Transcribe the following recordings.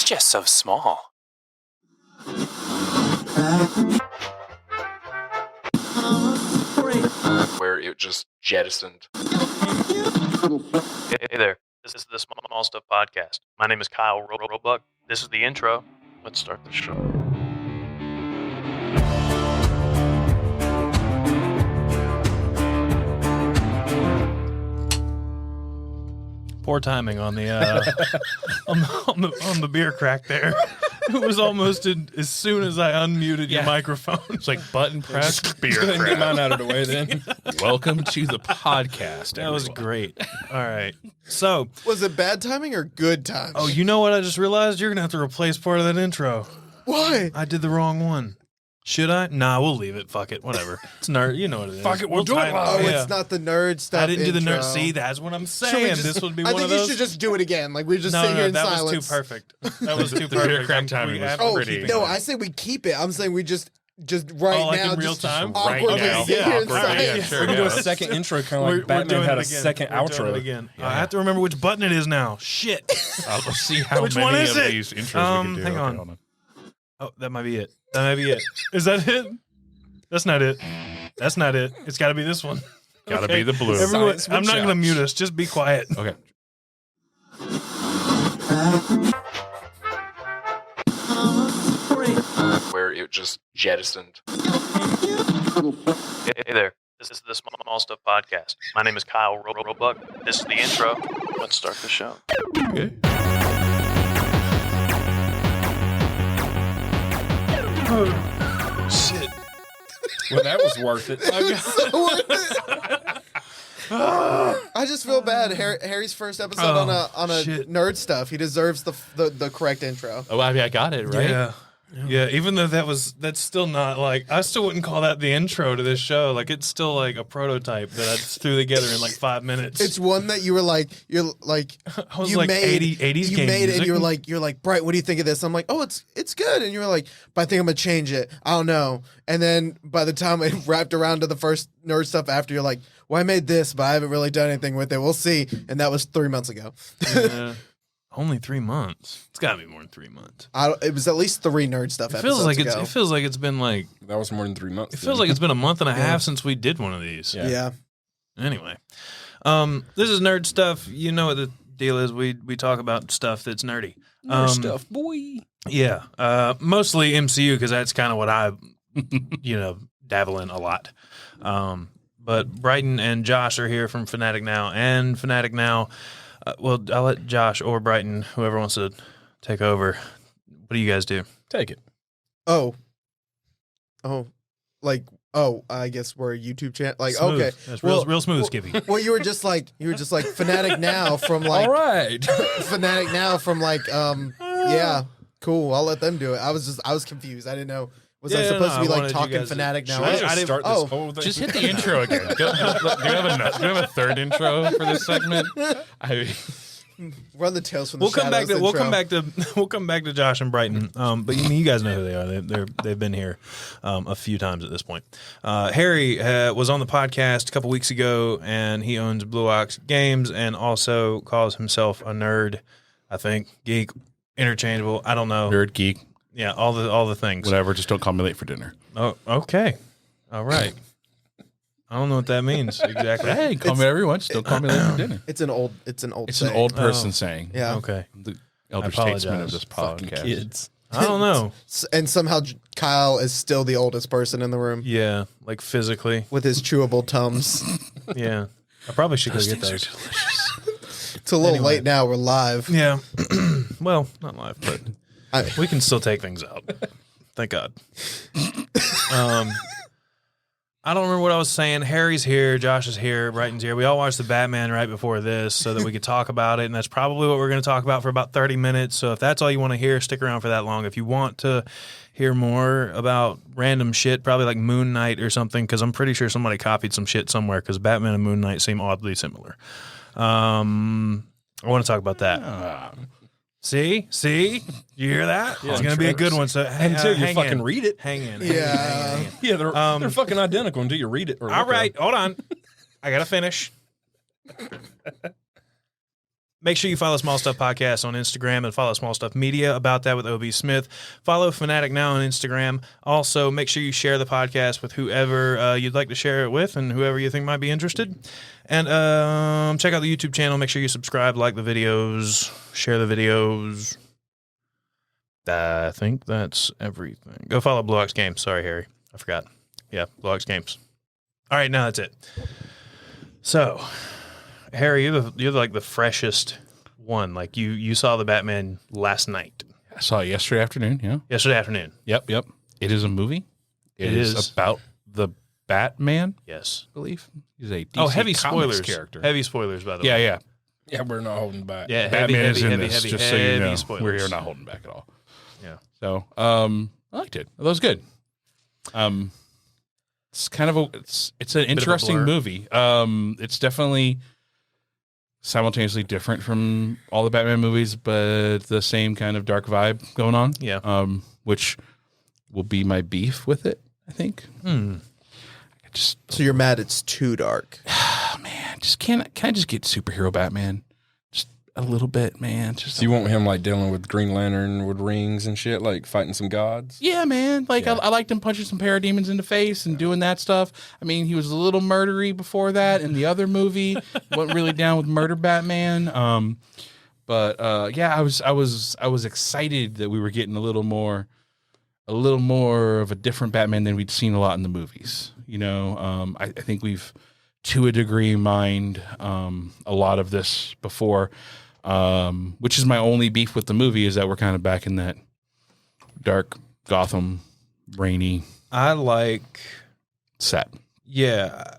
just so small. Where it just jettisoned. Hey there, this is the Small Stuff Podcast. My name is Kyle Roebuck. This is the intro. Let's start the show. Poor timing on the on the beer crack there. It was almost as soon as I unmuted your microphone. It's like button press, beer Go ahead and crack. get mine out of the way then. Welcome to the podcast. That was everyone. great. All right. So, Was it bad timing or good timing? oh, you know what I just realized? You're going to have to replace part of that intro. Why? I did the wrong one. Should I? Nah, we'll leave it. Fuck it. Whatever. It's nerd. You know what it is. Fuck it, we'll do it. Oh, Yeah. it's not the nerd stuff. I didn't do the intro. nerd. See, that's what I'm Should we saying. just- This would be I one think of you those. should just do it again. Like we just No, sit no, here in that silence. was too perfect. That was too The beer perfect. crack timing was Oh, pretty. no, I say we keep it. I'm saying we just right Oh, like now, in real just time? Right awkwardly now. sit Yeah, here in awkwardly. silence. Yeah, sure. We're gonna do a Yeah. second intro, kind of We're- like we're Batman doing had it a again. second We're doing it outro. again. I have to remember which button it is now. Shit. Let's see how Which many one is of it? these intros we can do. Hang Okay, on. hold on. Oh, that might be it. That might be it. Is that it? That's not it. That's not it. It's got to be this one. Gotta Okay. be the blue. Everyone, Science I'm not going to workshop. mute us. Just be quiet. Okay. Where it just jettisoned. Hey there. This is the Small Stuff Podcast. My name is Kyle Roebuck. This is the intro. Let's start the show. Okay. Shit. Well, that was worth it. I just feel bad. Harry's first episode on a shit. nerd stuff. He deserves the correct intro. Oh, I mean, I got it, right? Yeah. Yeah, even though that's still not like, I still wouldn't call that the intro to this show. Like, it's still like a prototype that I just threw together in like 5 minutes. It's one that you were like, you're like, I was you like made 80s you game made it, and music. you're like, Bright, what do you think of this? I'm like, oh, it's good, and you were like, but I think I'm gonna change it. I don't know. And then by the time it wrapped around to the first nerd stuff after, you're like, well, I made this, but I haven't really done anything with it. We'll see. And that was 3 months ago. Yeah. Only 3 months. It's got to be more than 3 months. It was at least 3 nerd stuff It episodes feels like ago. it feels like it's been like, That was more than 3 months. it feels like it's been a month and a half since we did one of these. yeah. Anyway, this is nerd stuff. You know what the deal is. We talk about stuff that's nerdy. stuff, boy. Yeah, mostly MCU because that's kind of what I, dabble in a lot. But Bryton and Josh are here from FanaticNOW and FanaticNOW. Well, I'll let Josh or Bryton, whoever wants to take over. What do you guys do? Take it. I guess we're a YouTube channel. Like, Smooth. okay, That's well, real smooth, Skippy. well, you were just like Fanatic Now from like All right. Fanatic Now from like yeah, cool. I'll let them do it. I was confused. I didn't know. Was I supposed to be like talking Fanatic Now? Should I just start this oh. whole thing? Just hit the intro again. Do you have a third intro for this segment? Run the Tales from the We'll come back Shadows to intro. we'll come back to Josh and Bryton. But you guys know who they are. They've been here a few times at this point. Harry was on the podcast a couple weeks ago, and he owns Blue Ox Games and also calls himself a nerd. I think geek, interchangeable. I don't know. Nerd, geek, Yeah, all the things. whatever. Just don't call me late for dinner. Oh, okay. All right. I don't know what that means exactly. Hey, call me whatever you want. Just don't call me late for dinner. It's an old. It's an It's an old person saying. Yeah. Okay. The elder I apologize. statesman of this Fucking podcast. kids. I don't know. And somehow Kyle is still the oldest person in the room Yeah, like physically. with his chewable Tums. Yeah. I probably should go get those. It's a little late now. We're live. Yeah. Well, not live, but I- we can still take things out. Thank God. I don't remember what I was saying. Harry's here, Josh is here, Bryton's here. We all watched the Batman right before this so that we could talk about it, and that's probably what we're going to talk about for about 30 minutes. So if that's all you want to hear, stick around for that long. If you want to hear more about random shit, probably like Moon Knight or something, because I'm pretty sure somebody copied some shit somewhere because Batman and Moon Knight seem oddly similar. I want to talk about that. See? You hear that? It's going to be a good one. So Until you fucking read it. Hang in. Yeah. Yeah, they're fucking identical until you read it. Or All look at right, it. hold on. I got to finish. Make sure you follow Small Stuff Podcast on Instagram and follow Small Stuff Media about that with OB Smith. Follow Fanatic Now on Instagram. Also, make sure you share the podcast with whoever you'd like to share it with and whoever you think might be interested. And check out the YouTube channel. Make sure you subscribe, like the videos, share the videos. I think that's everything. Go follow Blue Ox Games. Sorry, Harry. I forgot. Yeah, Blue Ox Games. All right, now that's it. So, Harry, you're like the freshest one. Like you saw the Batman last night. I saw it yesterday afternoon. Yeah. Yesterday afternoon. Yep. It is a movie. It is about the Batman. Yes. I believe he's a DC heavy Comics spoilers. character. Heavy spoilers, by the way. Yeah. Yeah, we're not holding back. Yeah, Batman is in this, heavy, just so you know. spoilers. We're not holding back at all. Yeah. So, I liked it. That was good. It's kind of it's an interesting movie. It's definitely simultaneously different from all the Batman movies, but the same kind of dark vibe going on. Yeah. Which will be my beef with it, I think. So you're mad it's too dark. Man, can I just get superhero Batman? Just a little bit, man. Just So you want him like dealing with Green Lantern with rings and shit, like fighting some gods? yeah, man. Like I liked him punching some parademons in the face and doing that stuff. I mean, he was a little murdery before that in the other movie. Wasn't really down with murder Batman. But yeah, I was excited that we were getting a little more of a different Batman than we'd seen a lot in the movies. You know, I think we've to a degree mined a lot of this before. Which is my only beef with the movie is that we're kind of back in that dark Gotham, rainy I like. set. Yeah,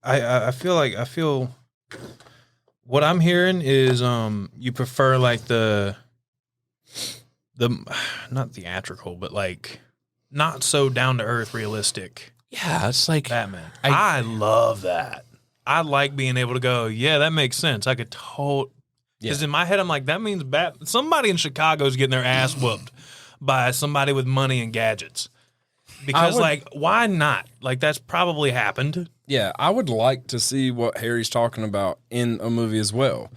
I feel what I'm hearing is you prefer like the not theatrical, but like not so down to earth, realistic Yeah, it's like Batman. I love that. I like being able to go, yeah, that makes sense. I could because in my head I'm like, that means somebody in Chicago's getting their ass whooped by somebody with money and gadgets. Because like, why not? Like that's probably happened. Yeah, I would like to see what Harry's talking about in a movie as well.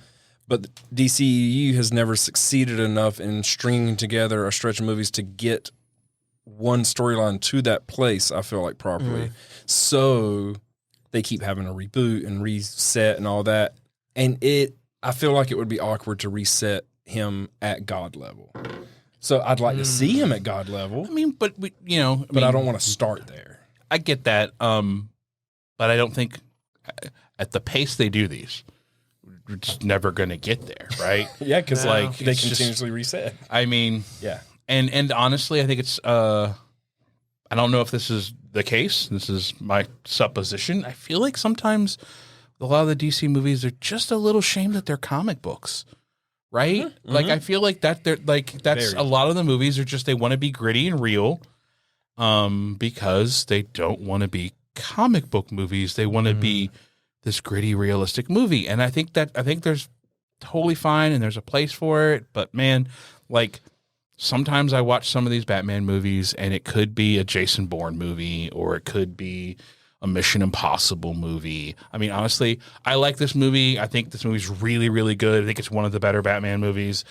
But DCEU has never succeeded enough in stringing together a stretch of movies to get one storyline to that place, I feel like, properly. So they keep having a reboot and reset and all that. And I feel like it would be awkward to reset him at God level. So I'd like to see him at God level. I mean, but I don't want to start there. I get that, but I don't think at the pace they do these, we're just never going to get there, right? Yeah, because like they it's continuously reset. I mean, Yeah. and honestly, I think it's I don't know if this is the case. This is my supposition. I feel like sometimes a lot of the DC movies are just a little ashamed that they're comic books. Right? Like I feel like that's a lot of the movies are just they want to be gritty and real because they don't want to be comic book movies. They want to be this gritty realistic movie. And I think there's totally fine and there's a place for it, but man, like sometimes I watch some of these Batman movies and it could be a Jason Bourne movie or it could be a Mission Impossible movie. I mean, honestly, I like this movie. I think this movie's really, really good. I think it's one of the better Batman movies.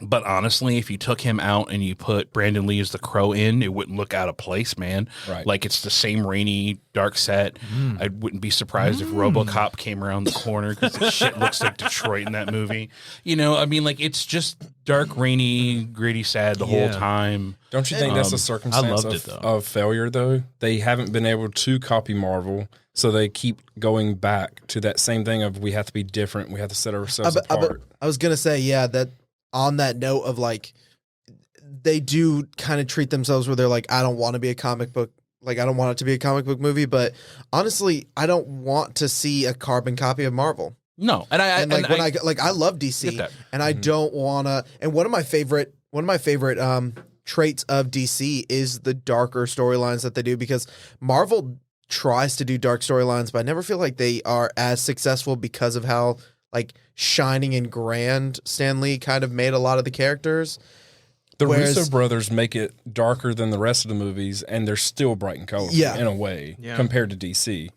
But honestly, if you took him out and you put Brandon Lee as the Crow in, it wouldn't look out of place, man. Right. Like it's the same rainy, dark set. I wouldn't be surprised if RoboCop came around the corner because the shit looks like Detroit in that movie. You know, I mean, like it's just dark, rainy, gritty, sad the whole time. Don't you think that's a circumstance of failure, though? They haven't been able to copy Marvel, so they keep going back to that same thing of we have to be different. We have to set ourselves apart. I was going to say, yeah, that on that note of like, they do kind of treat themselves where they're like, I don't want to be a comic book. Like, I don't want it to be a comic book movie, but honestly, I don't want to see a carbon copy of Marvel. No, and I love DC, and I don't want to. And one of my favorite traits of DC is the darker storylines that they do, because Marvel tries to do dark storylines, but I never feel like they are as successful because of how like shining and grand Stan Lee kind of made a lot of the characters. The Russo brothers make it darker than the rest of the movies, and they're still bright and colorful in a way compared to DC.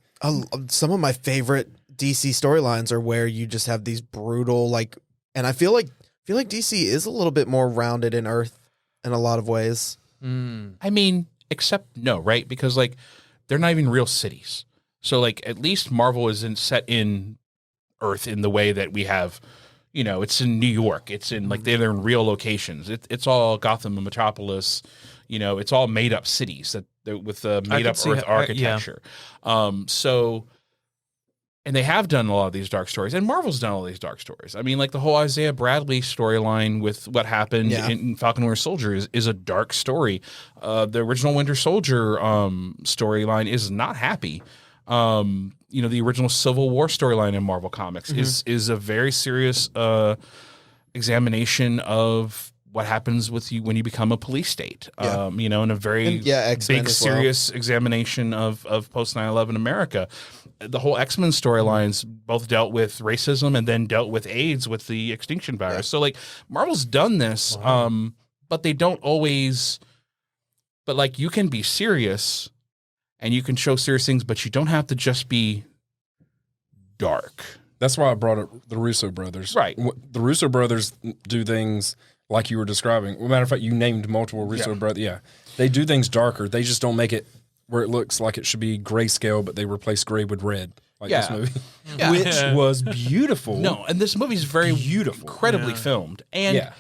Some of my favorite DC storylines are where you just have these brutal like, and I feel like DC is a little bit more rounded in Earth in a lot of ways. I mean, except no, right? Because like they're not even real cities. So like at least Marvel isn't set in Earth in the way that we have. You know, it's in New York. It's in like they're in real locations. It's all Gotham and Metropolis. You know, it's all made up cities that with the made up Earth architecture. So. And they have done a lot of these dark stories, and Marvel's done all these dark stories. I mean, like the whole Isaiah Bradley storyline with what happened in Falcon and Winter Soldier is a dark story. The original Winter Soldier storyline is not happy. You know, the original Civil War storyline in Marvel Comics is a very serious examination of what happens with you when you become a police state. You know, and a very big, serious examination of post 9/11 America. The whole X-Men storylines both dealt with racism and then dealt with AIDS with the extinction virus. Yeah. So like Marvel's done this, but they don't always, but like you can be serious and you can show serious things, but you don't have to just be dark. That's why I brought up the Russo brothers. Right. The Russo brothers do things like you were describing. Well, matter of fact, you named multiple Russo brothers. Yeah. They do things darker. They just don't make it where it looks like it should be grayscale, but they replace gray with red, like this movie, which was beautiful. No, and this movie is very beautiful, incredibly filmed, and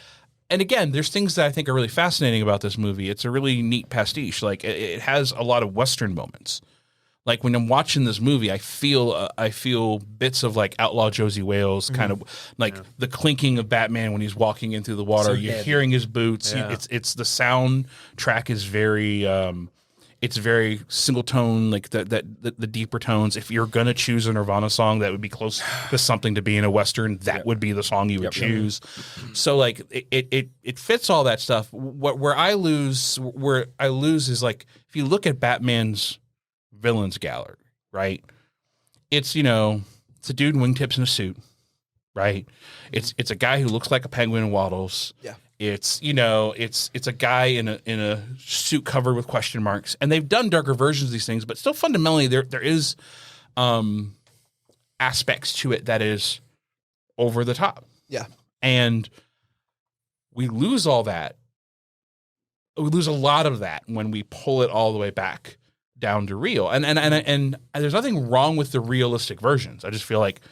again, there's things that I think are really fascinating about this movie. It's a really neat pastiche. Like it has a lot of Western moments. Like when I'm watching this movie, I feel bits of like Outlaw Josie Wales, kind of like the clinking of Batman when he's walking in through the water. You're hearing his boots. It's the soundtrack is very. It's very single tone, like the deeper tones. If you're gonna choose a Nirvana song that would be close to something to be in a Western, that would be the song you would choose. So like it fits all that stuff. Where I lose is like if you look at Batman's villains gallery, right? It's it's a dude in wingtips and a suit, right? It's a guy who looks like a penguin and waddles. Yeah. It's it's a guy in a suit covered with question marks, and they've done darker versions of these things, but still fundamentally there is aspects to it that is over the top. Yeah, and we lose all that. We lose a lot of that when we pull it all the way back down to real, and there's nothing wrong with the realistic versions. I just feel like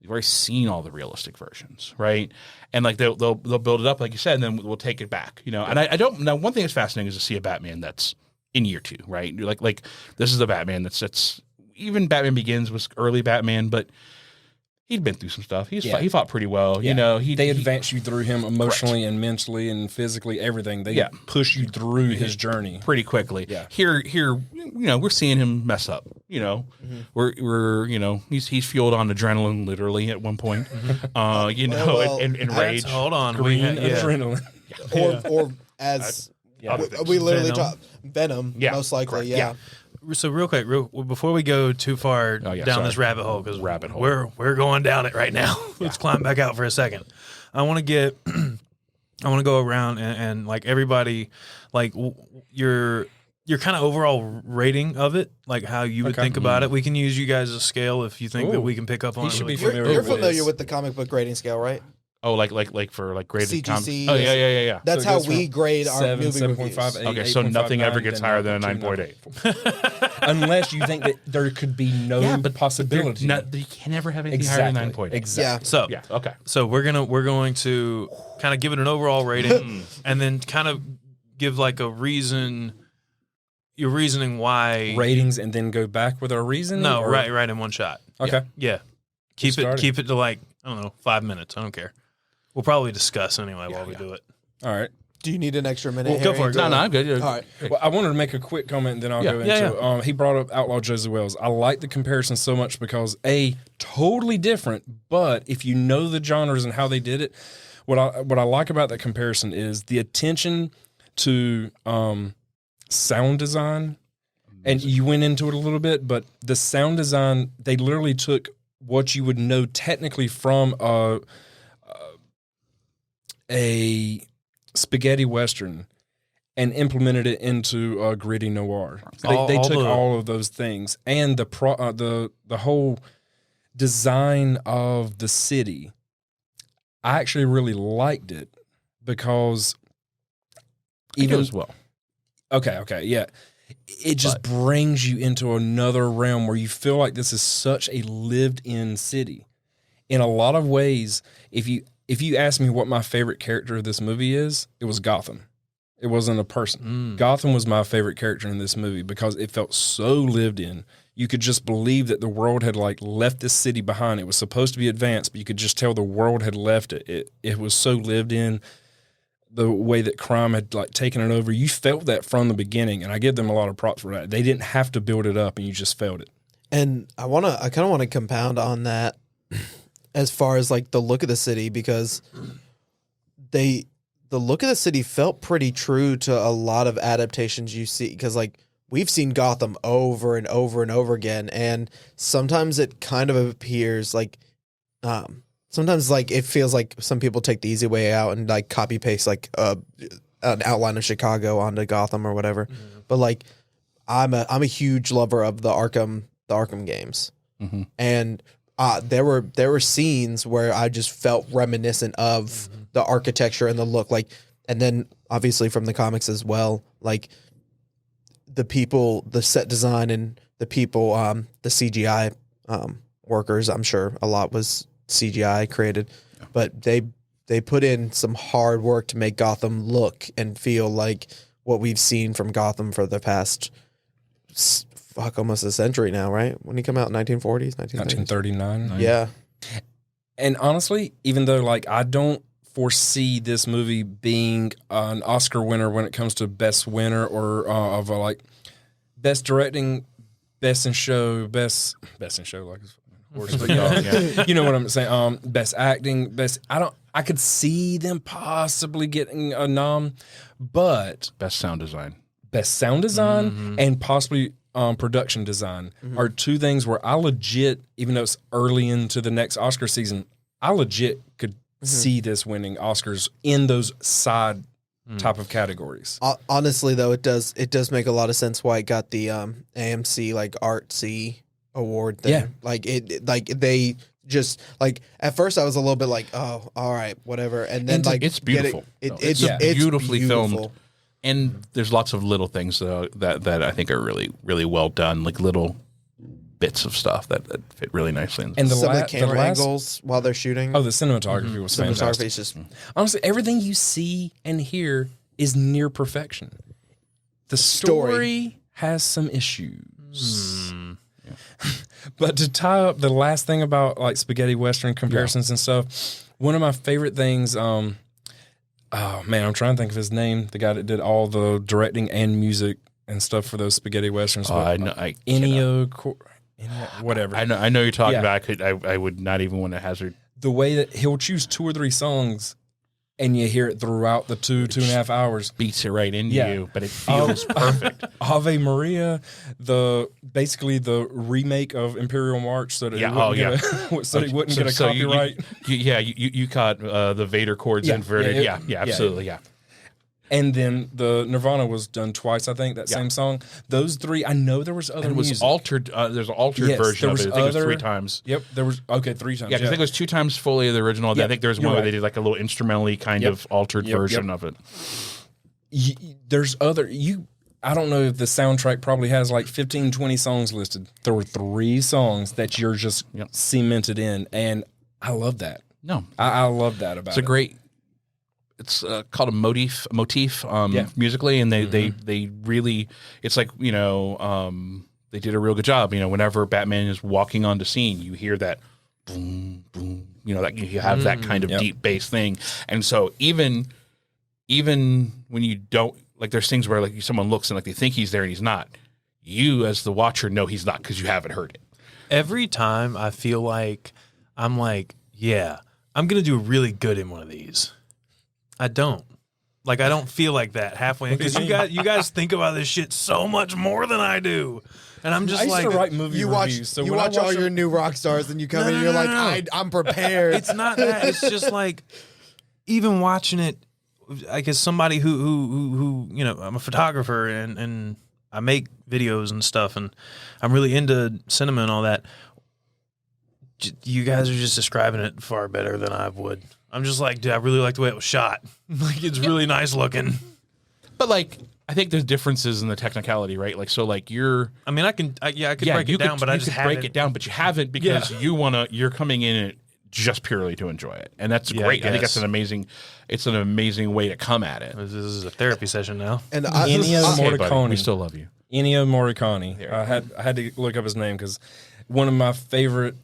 we've already seen all the realistic versions, right? And like they'll build it up, like you said, and then we'll take it back, And I don't now. One thing that's fascinating is to see a Batman that's in year 2, right? Like this is the Batman that's even Batman Begins was early Batman, but he'd been through some stuff. He fought pretty well. Yeah. They advance you through him emotionally and mentally and physically, everything. They push you through his journey pretty quickly. Yeah. Here, we're seeing him mess up. We're he's fueled on adrenaline literally at one point. And rage. Hold on, green adrenaline, or as we literally talk Venom, most likely. Yeah. So real quick, before we go too far down this rabbit hole, because we're going down it right now. Let's climb back out for a second. I want to go around and like everybody, like your kind of overall rating of it, like how you would think about it. We can use you guys as a scale if you think that we can pick up on it. You're familiar with the comic book grading scale, right? Oh, like for graded CGC. Oh yeah. That's how we grade our movie 7.5, 8, okay, so nothing ever gets higher than a 9.8, unless you think that there could be no possibility. You can never have anything higher than 9.8. Exactly. So we're going to kind of give it an overall rating, and then kind of give like a reason. Your reasoning why ratings, and then go back with our reason. No, right in one shot. Okay. Yeah. Keep it to like, I don't know, 5 minutes. I don't care. We'll probably discuss anyway while we do it. All right. Do you need an extra minute? Well, go for it. No, I'm good. All right. Well, I wanted to make a quick comment, and then I'll go into it. He brought up Outlaw Josie Wales. I like the comparison so much because totally different, but if you know the genres and how they did it, what I like about that comparison is the attention to sound design. And you went into it a little bit, but the sound design, they literally took what you would know technically from a spaghetti western and implemented it into a gritty noir. They took all of those things, and the whole design of the city, I actually really liked it because even as well. Okay, yeah. It just brings you into another realm where you feel like this is such a lived-in city. In a lot of ways, if you ask me what my favorite character of this movie is, it was Gotham. It wasn't a person. Gotham was my favorite character in this movie because it felt so lived in. You could just believe that the world had like left this city behind. It was supposed to be advanced, but you could just tell the world had left it. It was so lived in. The way that crime had like taken it over, you felt that from the beginning, and I give them a lot of props for that. They didn't have to build it up, and you just felt it. And I kind of want to compound on that as far as like the look of the city, because the look of the city felt pretty true to a lot of adaptations you see, because like we've seen Gotham over and over and over again, and sometimes it kind of appears like sometimes like it feels like some people take the easy way out and like copy paste like an outline of Chicago onto Gotham or whatever. But like I'm a huge lover of the Arkham games. And there were scenes where I just felt reminiscent of the architecture and the look, like, and then obviously from the comics as well, like the people, the set design and the people, the CGI workers, I'm sure a lot was CGI created, but they put in some hard work to make Gotham look and feel like what we've seen from Gotham for the past almost a century now, right? When he come out in 1940s, 1939. Yeah. And honestly, even though like I don't foresee this movie being an Oscar winner when it comes to best winner or of a, like best directing, best in show, best in show, like horse, but you know what I'm saying. Best acting, I could see them possibly getting a nom, but Best sound design. And possibly production design are two things where I legit, even though it's early into the next Oscar season, I legit could see this winning Oscars in those side type of categories. Honestly, though, it does make a lot of sense why it got the AMC like artsy award thing. Yeah. Like they just like at first I was a little bit like, oh, all right, whatever, and then like it's beautiful. It's beautifully filmed, and there's lots of little things that I think are really really well done, like little bits of stuff that fit really nicely. And some of the camera angles while they're shooting. Oh, the cinematography was fantastic. Cinematography is just honestly, everything you see and hear is near perfection. The story has some issues. But to tie up the last thing about like spaghetti western comparisons and stuff, one of my favorite things, oh man, I'm trying to think of his name, the guy that did all the directing and music and stuff for those spaghetti westerns. I know, whatever. I know you're talking about. I would not even want to hazard the way that he'll choose 2 or 3 songs and you hear it throughout the 2.5 hours. Beats it right into you, but it feels perfect. Ave Maria, basically the remake of Imperial March, so that he wouldn't get a copyright. You caught the Vader chords inverted. Absolutely. And then the Nirvana was done twice, I think, that same song. Those 3, I know there was other and it was music. altered. There's an altered version of it. I think it was 3 times. Yep, there was, 3 times. Yeah, because I think it was 2 times fully of the original. I think there's one where they did like a little instrumentally kind of altered version of it. There's other, I don't know if the soundtrack probably has like 15, 20 songs listed. There were 3 songs that you're just cemented in, and I love that. No. I love that about it. It's a great... It's called a motif musically, and they really, it's like, they did a real good job. Whenever Batman is walking onto scene, you hear that boom, boom, that you have that kind of deep bass thing. And so even when you don't, like, there's things where like someone looks and like they think he's there and he's not, you as the watcher know he's not because you haven't heard it. Every time I feel like I'm like, yeah, I'm going to do really good in one of these. I don't. Like, I don't feel like that halfway in, because you guys think about this shit so much more than I do. And I'm just I used like, to write movie reviews. So you watch all your new rock stars and you come in and you're like, I'm prepared. It's not that. It's just like, even watching it, like, as somebody who I'm a photographer and I make videos and stuff, and I'm really into cinema and all that. You guys are just describing it far better than I would. I'm just like, dude, I really like the way it was shot. Like, it's really nice looking. But like, I think there's differences in the technicality, right? Like, so like I mean, I could break it down, but I just haven't. break it down, but you haven't because you're coming in it just purely to enjoy it, and that's great. I think that's an amazing way to come at it. This is a therapy session now. And Ennio Okay, buddy, Morricone. we still love you. Ennio Morricone. I had to look up his name because one of my favorite,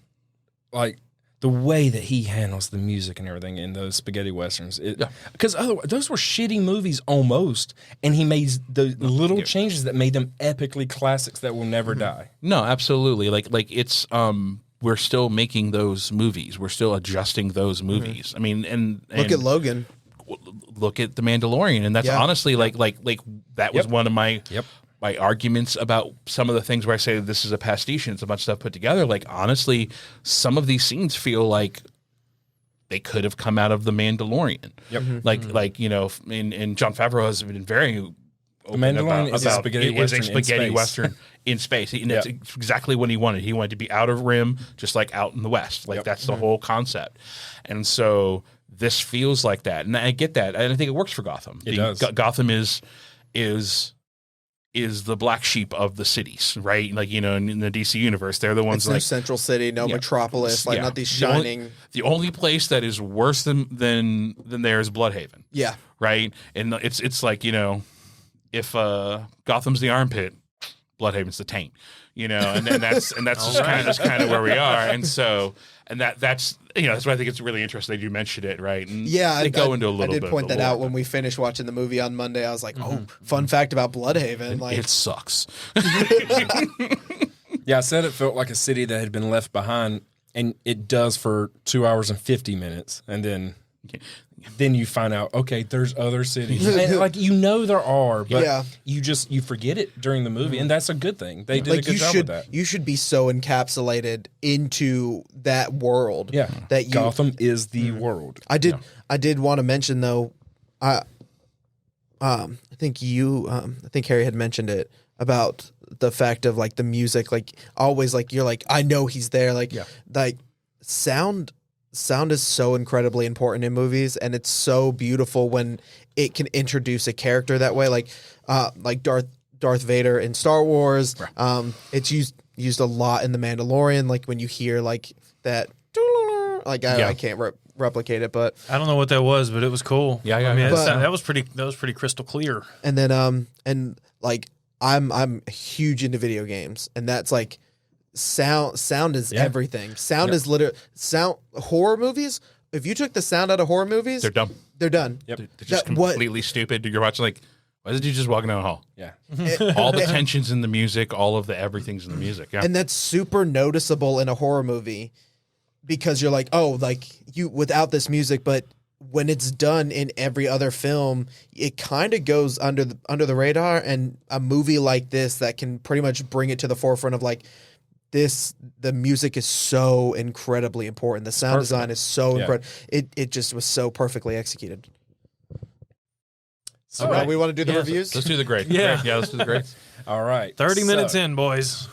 like the way that he handles the music and everything in those spaghetti westerns. Because otherwise, those were shitty movies almost, and he made the little changes that made them epically classics that will never die. No, absolutely. Like it's we're still making those movies. We're still adjusting those movies. I mean, and look at Logan. Look at The Mandalorian, and that's honestly like that was one of my my arguments about some of the things where I say this is a pastiche and it's a bunch of stuff put together. Like, honestly, some of these scenes feel like they could have come out of The Mandalorian. Like you know, and Jon Favreau has been very open Mandalorian is a about spaghetti it is a western in spaghetti space. western in space. And that's exactly what he wanted. He wanted to be out of Rim, just like out in the West. Like that's the whole concept. And so this feels like that, and I get that, and I think it works for Gotham. It does. Gotham is the black sheep of the cities, right? Like, you know, in the DC universe, they're the ones It's no like central city, no metropolis, like not these shining. The only place that is worse than there is Bloodhaven. Yeah, Right. And it's like, you know, if Gotham's the armpit, Bloodhaven's the taint. You know, and that's just kind of where we are. And so that's you know, that's why I think it's really interesting that you mentioned it, right? And they go into a little bit. I did point that out when we finished watching the movie on Monday. I was like, "Oh, fun fact about Bloodhaven!" Like, it sucks. Yeah, I said it felt like a city that had been left behind, and it does for 2 hours and 50 minutes, and then you find out, okay, there's other cities. And, like, you know there are, but you forget it during the movie, and that's a good thing. They did a good job with that. You should be so encapsulated into that world. Yeah, that Gotham is the world. I did want to mention though, I think Harry had mentioned it about the fact of like the music, like always, like you're like, I know he's there, like sound is so incredibly important in movies, and it's so beautiful when it can introduce a character that way, like Darth Vader in Star Wars. It's used a lot in The Mandalorian, like when you hear like that, like I can't replicate it, but I don't know what that was, but it was cool. Yeah. I mean, But- that was pretty crystal clear. and then and like I'm huge into video games, and that's like sound is everything. Sound is sound. Horror movies, if you took the sound out of horror movies, They're dumb. they're done. Yep. They're just completely stupid. You're watching like, why is it you just walking down a hall? Yeah. All the tensions in the music, all of the everything's in the music. Yeah. And that's super noticeable in a horror movie because you're like, oh, like you without this music, but when it's done in every other film, it kind of goes under the radar. And a movie like this that can pretty much bring it to the forefront of like this, the music is so incredibly important. The sound design is so incredible. It just was so perfectly executed. So now we want to do the reviews. Let's do the grade. Yeah. Yeah, let's do the grade. All right. 30 minutes in, boys.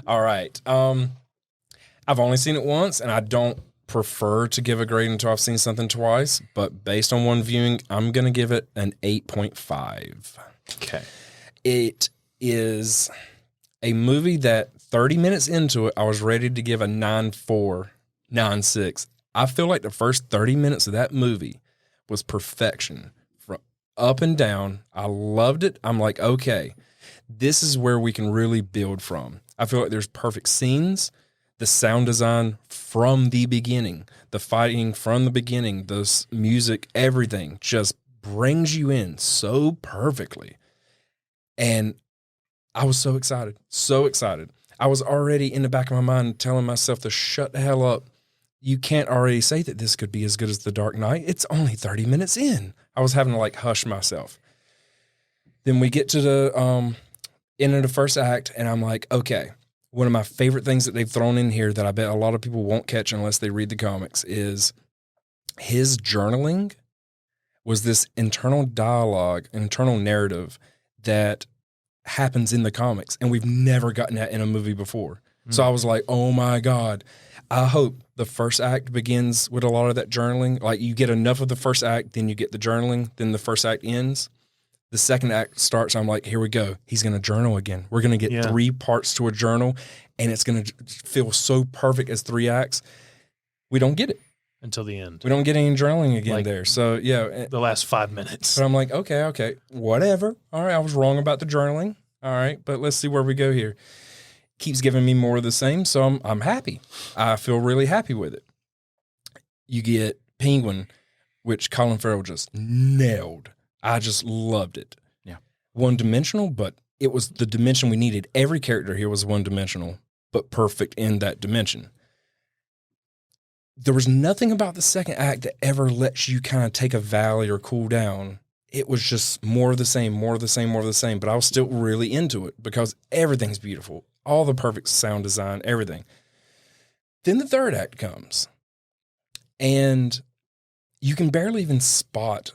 All right. I've only seen it once, and I don't prefer to give a grade until I've seen something twice. But based on one viewing, I'm going to give it an 8.5. Okay. It is a movie that 30 minutes into it, I was ready to give a 9.4, 9.6. I feel like the first 30 minutes of that movie was perfection. From up and down, I loved it. I'm like, okay, this is where we can really build from. I feel like there's perfect scenes, the sound design from the beginning, the fighting from the beginning, the music, everything just brings you in so perfectly. And I was so excited, so excited. I was already in the back of my mind telling myself to shut the hell up. You can't already say that this could be as good as The Dark Knight. It's only 30 minutes in. I was having to like hush myself. Then we get to the end of the first act, and I'm like, okay, one of my favorite things that they've thrown in here that I bet a lot of people won't catch unless they read the comics is his journaling was this internal dialogue, internal narrative that happens in the comics, and we've never gotten that in a movie before. So I was like, oh my God. I hope the first act begins with a lot of that journaling. Like you get enough of the first act, then you get the journaling, then the first act ends. The second act starts. I'm like, here we go. He's going to journal again. We're going to get 3 parts to a journal, and it's going to feel so perfect as 3 acts. We don't get it until the end. We don't get any journaling again there. So yeah, the last 5 minutes. So I'm like, okay, whatever. All right, I was wrong about the journaling. All right, but let's see where we go here. Keeps giving me more of the same, so I'm happy. I feel really happy with it. You get Penguin, which Colin Farrell just nailed. I just loved it. Yeah. One-dimensional, but it was the dimension we needed. Every character here was one-dimensional, but perfect in that dimension. There was nothing about the second act that ever lets you kind of take a valley or cool down. It was just more of the same, more of the same, more of the same, but I was still really into it because everything's beautiful. All the perfect sound design, everything. Then the third act comes, and you can barely even spot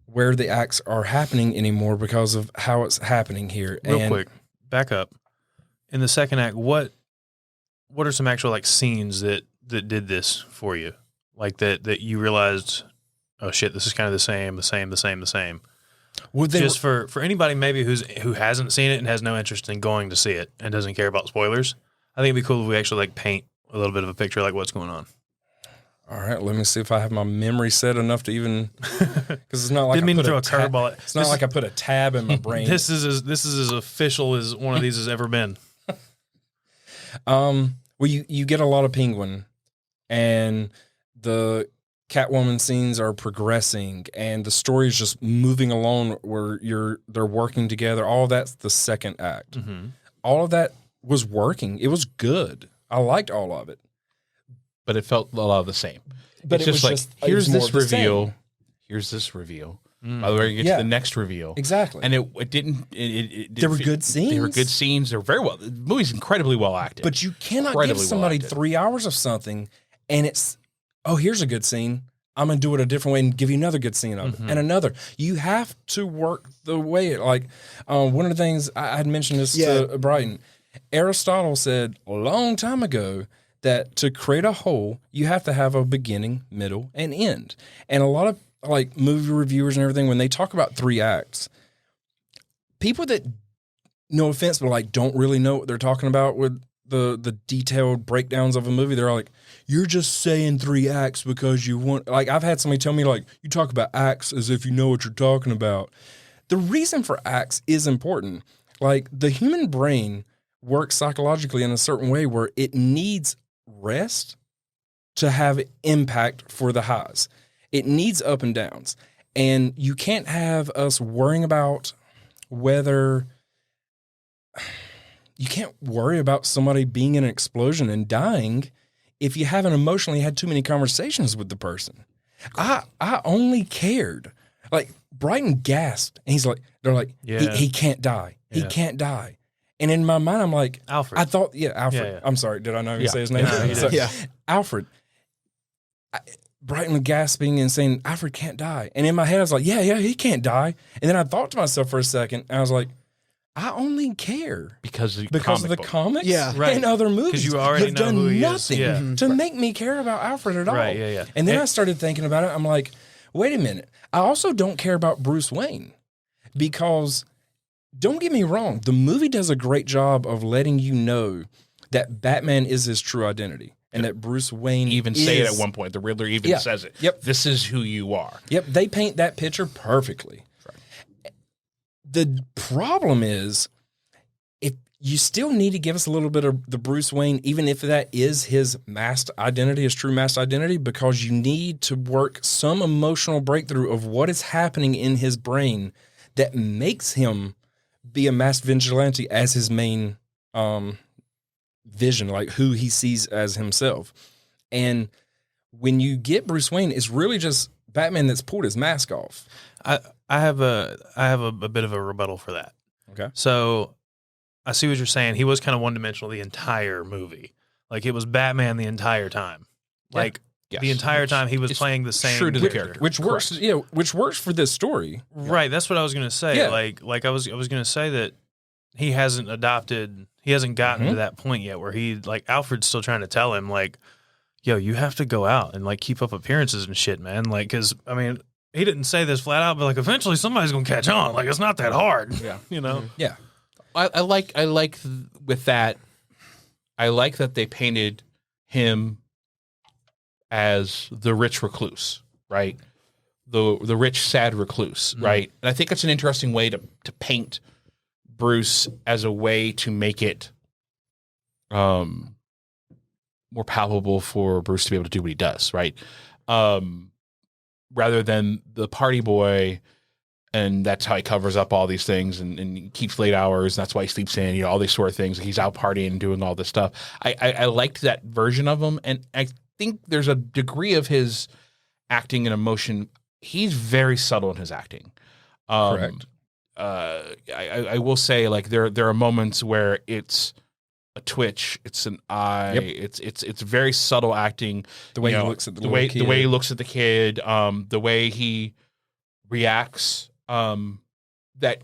where the acts are happening anymore because of how it's happening here. Real quick, back up. In the second act, what are some actual like scenes that did this for you? Like that you realized, oh shit, this is kind of the same. Well, just for anybody maybe who hasn't seen it and has no interest in going to see it and doesn't care about spoilers, I think it'd be cool if we actually like paint a little bit of a picture like what's going on. All right, let me see if I have my memory set enough to even, because it's not like Didn't mean to throw a curveball. It's not like I put a tab in my brain. This is as official as one of these has ever been. Well, you get a lot of Penguin, and the Catwoman scenes are progressing, and the story is just moving along where they're working together. All of that's the second act. Mm-hmm. All of that was working. It was good. I liked all of it. But it felt a lot of the same. But it's it just was like, just here's more this of the reveal. same. Here's this reveal. By the way, you get to the next reveal. Exactly. And it didn't. There were good scenes. They were good scenes. They're very well. The movie's incredibly well acted. But you cannot give somebody 3 hours of something and it's, oh, here's a good scene. I'm going to do it a different way and give you another good scene of it and another. You have to work the way like one of the things I had mentioned this to Bryton. Aristotle said a long time ago that to create a whole, you have to have a beginning, middle, and end. And a lot of like movie reviewers and everything, when they talk about 3 acts, people that, no offense, but like don't really know what they're talking about with the detailed breakdowns of a movie, they're like, you're just saying 3 acts because you want, like I've had somebody tell me like, you talk about acts as if you know what you're talking about. The reason for acts is important. Like the human brain works psychologically in a certain way where it needs rest to have impact for the highs. It needs up and downs. And you can't have us worrying about whether you can't worry about somebody being in an explosion and dying if you haven't emotionally had too many conversations with the person. I only cared. Like Bryton gasped and they're like, he can't die. He can't die. And in my mind, I'm like, Alfred. I thought, Alfred. Yeah. I'm sorry. Did I not even say his name? No, Alfred. Bryton gasping and saying, Alfred can't die. And in my head, I was like, yeah, he can't die. And then I thought to myself for a second, and I was like, I only care because of the comics and other movies. Because you already have know done who he nothing is. to make me care about Alfred at all. Right, yeah. And then I started thinking about it. I'm like, wait a minute. I also don't care about Bruce Wayne because don't get me wrong. The movie does a great job of letting you know that Batman is his true identity. And that Bruce Wayne even say it at one point. The Riddler even says it. Yep. This is who you are. Yep. They paint that picture perfectly. Right. The problem is, if you still need to give us a little bit of the Bruce Wayne, even if that is his masked identity, his true masked identity, because you need to work some emotional breakthrough of what is happening in his brain that makes him be a masked vigilante as his main vision, like who he sees as himself. And when you get Bruce Wayne, it's really just Batman that's pulled his mask off. I have a bit of a rebuttal for that. Okay. So I see what you're saying. He was kind of one-dimensional the entire movie. Like it was Batman the entire time. Like the entire time he was playing the same true to the character. Which works, which works for this story. Right, that's what I was going to say. Yeah. Like I was going to say that he hasn't adopted. He hasn't gotten to that point yet where he like Alfred's still trying to tell him like, yo, you have to go out and like keep up appearances and shit, man. Like, because I mean, he didn't say this flat out, but like eventually somebody's gonna catch on. Like, it's not that hard. Yeah, you know. Yeah. I like with that. I like that they painted him as the rich recluse, right? The rich sad recluse, right? And I think it's an interesting way to paint Bruce as a way to make it more palpable for Bruce to be able to do what he does, right? Rather than the party boy, and that's how he covers up all these things and he keeps late hours. And that's why he sleeps in, you know, all these sort of things. He's out partying and doing all this stuff. I liked that version of him. And I think there's a degree of his acting and emotion. He's very subtle in his acting. Correct. I will say, like, there are moments where it's a twitch, it's an eye, it's very subtle acting. The way he looks at the way kid. the way he looks at the kid, the way he reacts, that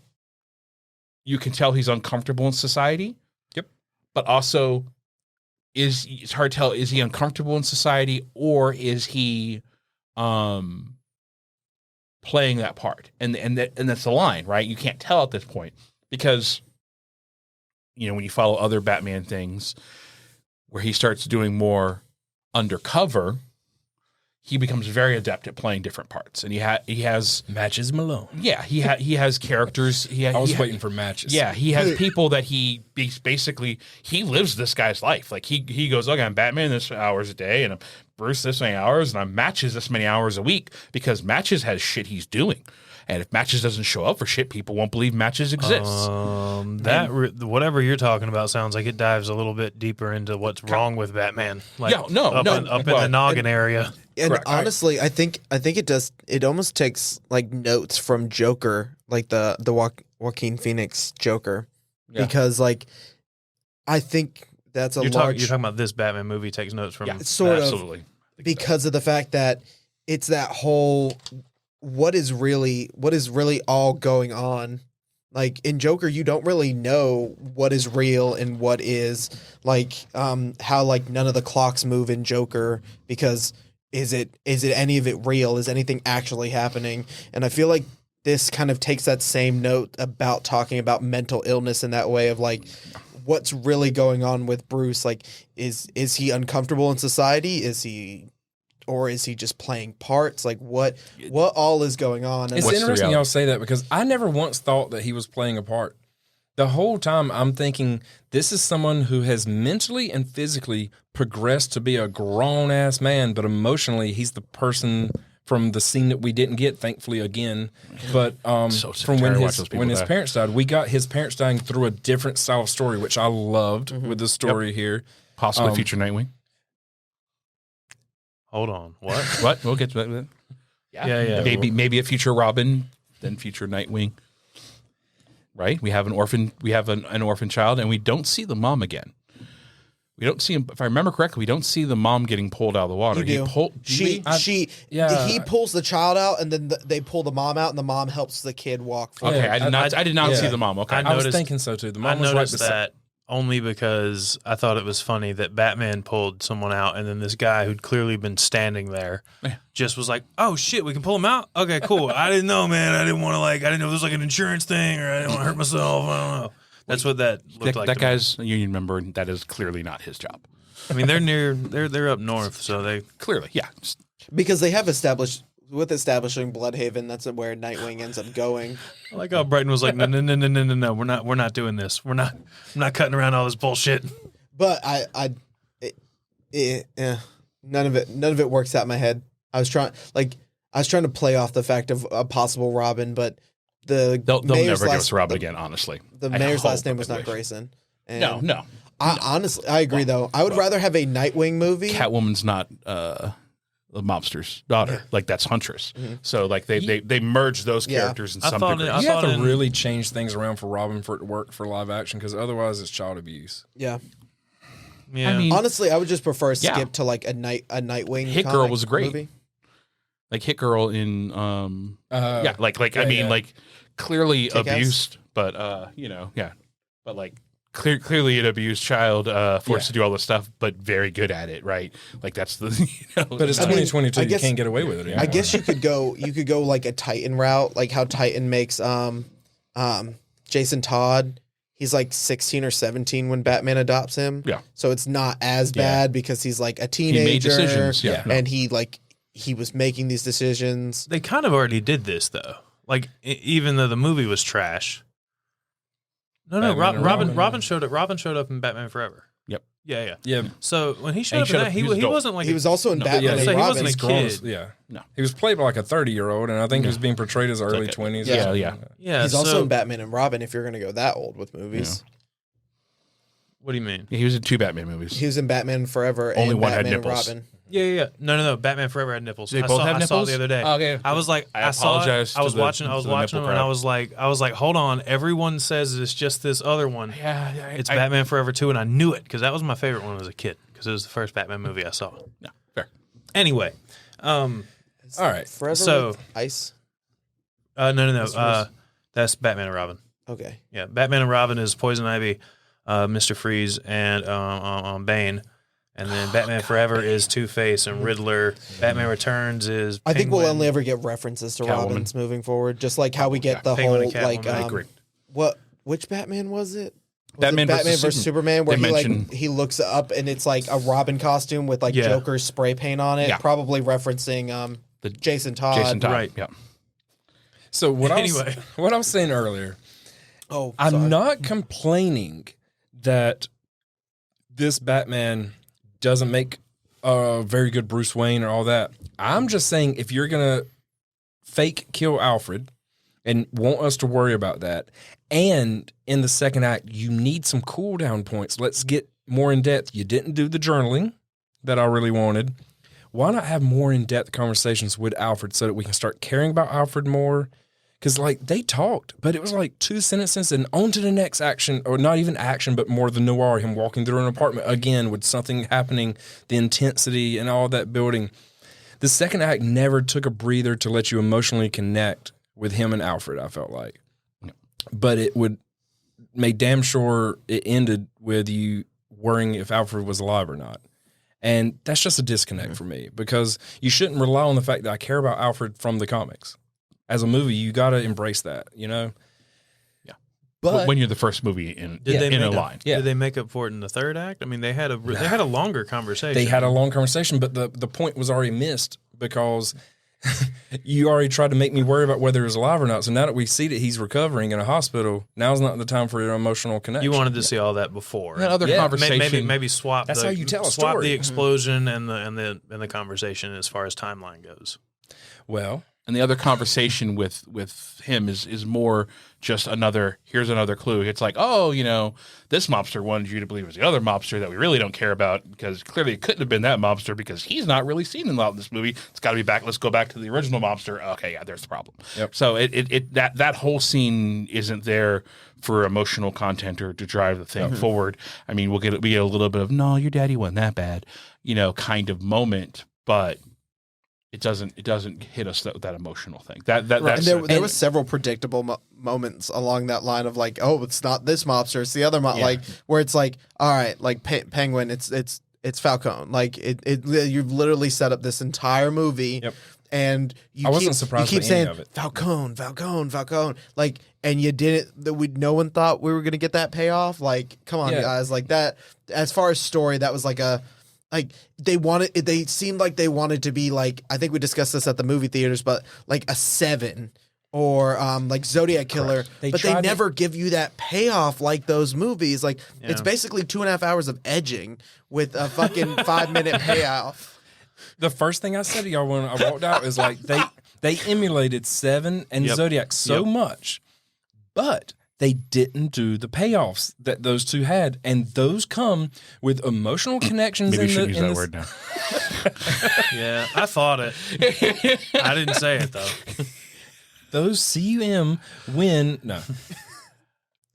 you can tell he's uncomfortable in society. Yep. But also, it's hard to tell, is he uncomfortable in society or is he playing that part? And that's the line, right? You can't tell at this point because, you know, when you follow other Batman things where he starts doing more undercover, he becomes very adept at playing different parts, and he has Matches Malone. Yeah, he has characters. I was waiting for Matches. Yeah, he has people that he basically he lives this guy's life. Like he goes, okay, I'm Batman this hours a day, and I'm Bruce this many hours, and I'm Matches this many hours a week because Matches has shit he's doing. And if Matches doesn't show up for shit, people won't believe Matches exists. Whatever you're talking about sounds like it dives a little bit deeper into what's wrong with Batman. Like Yeah, no, up in the noggin area. And Correct. honestly, I think it does. It almost takes like notes from Joker, like the Joaquin Phoenix Joker, because like I think that's You're talking about this Batman movie takes notes from sort of absolutely because of the fact that it's that whole what is really all going on. Like in Joker, you don't really know what is real and what is like how like none of the clocks move in Joker because is it any of it real? Is anything actually happening? And I feel like this kind of takes that same note about talking about mental illness in that way of like what's really going on with Bruce. Like is he uncomfortable in society? Is he just playing parts? Like what all is going on? And It's What's the interesting reality? y'all say that because I never once thought that he was playing a part. The whole time I'm thinking this is someone who has mentally and physically progressed to be a grown-ass man, but emotionally he's the person from the scene that we didn't get, thankfully, again. But from when his parents died, we got his parents dying through a different style of story, which I loved with the story here. possibly future Nightwing. Hold on. What? What? We'll get to that. Yeah. Maybe a future Robin, then future Nightwing. Right? We have an orphan child, and we don't see the mom again. We don't see him. If I remember correctly, we don't see the mom getting pulled out of the water. You do. He pulls the child out, and then they pull the mom out, and the mom helps the kid walk. Okay, Yeah, I did not see the mom. Okay, I was thinking so too. The mom was right noticed beside. that only because I thought it was funny that Batman pulled someone out, and then this guy who'd clearly been standing there just was like, "Oh shit, we can pull him out. Okay, cool. I didn't know, man. I didn't want to I didn't know if it was like an insurance thing, or I didn't want to hurt myself. I don't know." That's what that looked like. That guy's a union member, and that is clearly not his job. I mean, they're up north, so they Clearly, yeah. Because they have establishing Bloodhaven, that's where Nightwing ends up going. I like how Bryton was like, no, we're not doing this. I'm not cutting around all this bullshit. But none of it works out in my head. I was trying to play off the fact of a possible Robin, but They'll never give us Robin again, honestly. The mayor's last name was not Grayson. And No. I agree though. I would rather have a Nightwing movie. Catwoman's not the mobster's daughter. Like, that's Huntress. So, like, they merge those characters in some degree. You have to really change things around for Robin for it to work for live action, because otherwise it's child abuse. Yeah. Yeah. I mean, Honestly, I would just prefer skip to like a Nightwing. Hit Girl was great. Movie. Like Hit Girl in clearly Kick-Ass. abused, but but like clearly an abused child, forced to do all this stuff, but very good at it, right? Like that's the But it's 2022. You can't get away with it anymore. I guess you could go like a Titan route, like how Titan makes Jason Todd. He's like 16 or 17 when Batman adopts him. Yeah. So it's not as bad because he's like a teenager. He made decisions, and he was making these decisions. They kind of already did this though. Like even though the movie was trash. No, Robin showed up. Robin showed up in Batman Forever. Yep. Yeah. So when he showed up in that, he was wasn't like he was also in Batman and he Robin. wasn't a kid. No. He was played by like a 30-year-old, and I think he was being portrayed as early 20s. Yeah. He's also in Batman and Robin if you're going to go that old with movies. Yeah. What do you mean? Yeah, he was in 2 Batman movies. He was in Batman Forever Only and one Batman had nipples. and Robin. Yeah. No. Batman Forever had nipples. They both have I saw it nipples? the other day. Oh, okay. I was like, I saw it. apologize I was to the- watching to the them, and nipple I was like, hold on. Everyone says it's just this other one. Yeah, It's Batman Forever 2, and I knew it because that was my favorite one as a kid because it was the first Batman movie I saw. No, fair. Anyway, All right. Forever So- with Ice. no. That's Batman and Robin. Okay. Yeah, Batman and Robin is Poison Ivy, Mr. Freeze, and Bane. And then Batman Forever is Two-Face and Riddler. Batman Returns is I think we'll Penguin. only ever get references to Catwoman. Robins moving forward, just like how we get the Penguin whole and like Catwoman. I agree. which Batman was it? Was Batman it Batman versus versus Superman, where They he mention- he looks up and it's like a Robin costume with like Yeah. Joker's spray paint on it, Yeah. probably referencing The Jason Todd. Jason Todd. Right. Yeah. So what Anyway. what I was saying earlier, Oh, I'm sorry. not complaining that this Batman doesn't make a very good Bruce Wayne or all that. I'm just saying if you're going to fake kill Alfred and want us to worry about that, and in the second act, you need some cooldown points. Let's get more in depth. You didn't do the journaling that I really wanted. Why not have more in-depth conversations with Alfred so that we can start caring about Alfred more? Because, like, they talked, but it was like 2 sentences and on to the next action, or not even action, but more the noir, him walking through an apartment again with something happening, the intensity and all that building. The second act never took a breather to let you emotionally connect with him and Alfred, I felt like. But it would make damn sure it ended with you worrying if Alfred was alive or not. And that's just a disconnect for me, because you shouldn't rely on the fact that I care about Alfred from the comics. As a movie, you got to embrace that, you know? Yeah. But when you're the first movie in Did they in a make line. Yeah. Did they make up for it in the third act? I mean, they had a longer conversation. they had a long conversation, but the point was already missed because you already tried to make me worry about whether he was alive or not. So now that we see that he's recovering in a hospital, now's not the time for your emotional connection. You wanted to see all that before. That other Yeah. conversation. Maybe swap. That's how you tell a swap story. the explosion and the conversation as far as timeline goes. Well, And the other conversation with him is more just here's another clue. It's like, oh, this mobster wanted you to believe it was the other mobster that we really don't care about, because clearly it couldn't have been that mobster because he's not really seen a lot in this movie. It's got to be back. Let's go back to the original mobster. Okay, yeah, there's the problem. Yep. So that whole scene isn't there for emotional content or to drive the thing forward. I mean, we get a little bit of, no, your daddy wasn't that bad, kind of moment, but it doesn't hit us that emotional thing. And That's there was several predictable moments along that line of like, oh, it's not this mobster, it's the other like where it's like, all right, like Penguin, it's Falcone, like you've literally set up this entire movie. Yep. And I wasn't surprised You keep by any saying of it. Falcone, like, and you didn't. No one thought we were gonna get that payoff. Like, come on, Yeah. guys, like that. As far as story, that was like they seemed like they wanted to be like, I think we discussed this at the movie theaters, but like a 7 or like Zodiac Killer, They but they tried to- never give you that payoff like those movies. Like it's basically 2.5 hours of edging with a fucking 5-minute payoff. the first thing I said to y'all when I walked out is like they emulated 7 and Zodiac so much, but they didn't do the payoffs that those two had, and those come with emotional connections. maybe you should use in that the- word now. Yeah, I thought it. I didn't say it though. Those CUM win. No.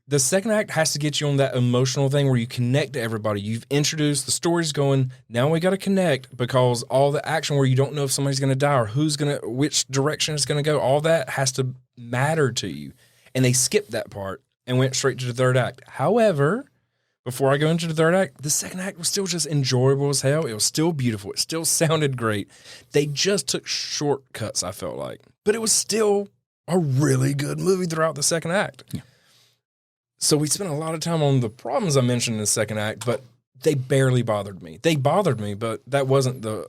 The second act has to get you on that emotional thing where you connect to everybody. You've introduced, the story's going, now we got to connect, because all the action where you don't know if somebody's going to die or which direction it's going to go, all that has to matter to you. And they skipped that part. and went straight to the third act. However, before I go into the third act, the second act was still just enjoyable as hell. It was still beautiful. It still sounded great. They just took shortcuts, I felt like. But it was still a really good movie throughout the second act. Yeah. So we spent a lot of time on the problems I mentioned in the second act, but they barely bothered me. They bothered me, but that wasn't the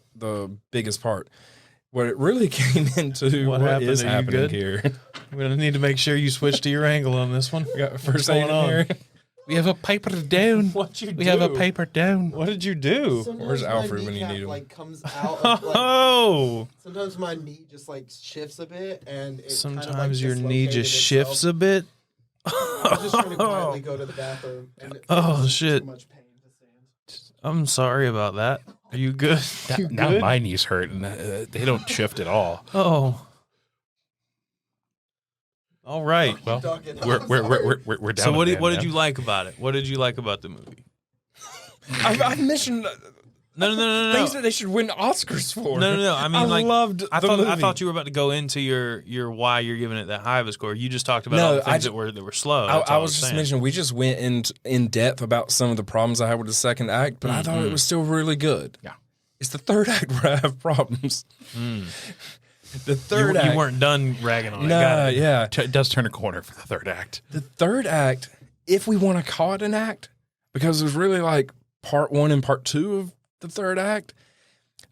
biggest part. What it really came into what happened? is Are you happening good? here. We're gonna need to make sure you switch to your angle on this one. We got What's first going aid on? here. We have a paper down. What you We have a paper down. What did you do? Sometimes Where's my Alfred when you kneecap, need him? Like comes out. Of, like, Oh, sometimes my knee just like shifts a bit, and it sometimes kind of, like, your knee dislocated just shifts a bit. I was just trying to quietly go to the bathroom. And it Oh, was shit. Too much pain to stand. I'm sorry about that. Are you good? You Now good? my knees hurt, and they don't shift at all. Oh. All right. Well, Talking. we're I'm we're, sorry. we're, we're, we're down. So what a did man, what did man. you like about it? What did you like about the movie? I've mentioned No. things that they should win Oscars for. No. I mean, like, loved I the thought movie. you were about to go into your why you're giving it that high of a score. You just talked about No, all the I things ju- that were slow. I, That's I all was just saying. mentioning we just went in depth about some of the problems I had with the second act, but I thought it was still really good. Yeah. It's the third act where I have problems. The third act. You weren't done ragging on it. Nah, Got it. yeah. It does turn a corner for the third act. The third act, if we want to call it an act, because it was really like part one and part two of the third act,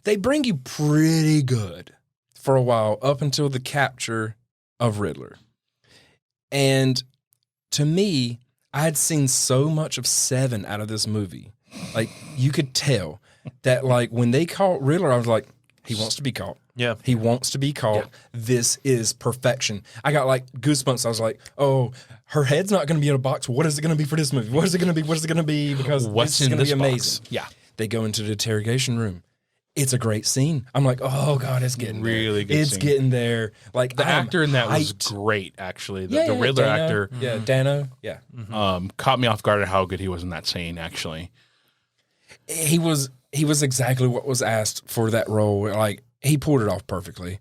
they bring you pretty good for a while up until the capture of Riddler. And to me, I had seen so much of Seven out of this movie. Like, you could tell that, like, when they caught Riddler, I was like, he wants to be caught. Yeah. He wants to be caught. Yeah. This is perfection. I got like goosebumps. I was like, oh, her head's not going to be in a box. What is it going to be for this movie? What is it going to be? What is it going to be? Because What's this is in going to this be box? amazing. Yeah. They go into the interrogation room. It's a great scene. I'm like, oh God, it's getting Really there. good It's scene. getting there. Like The I'm actor in that was hyped. great, actually. The, Yeah, the yeah, Riddler Dano. actor Yeah, Dano. Yeah. caught me off guard at how good he was in that scene, actually. He was exactly what was asked for that role. Like, he pulled it off perfectly.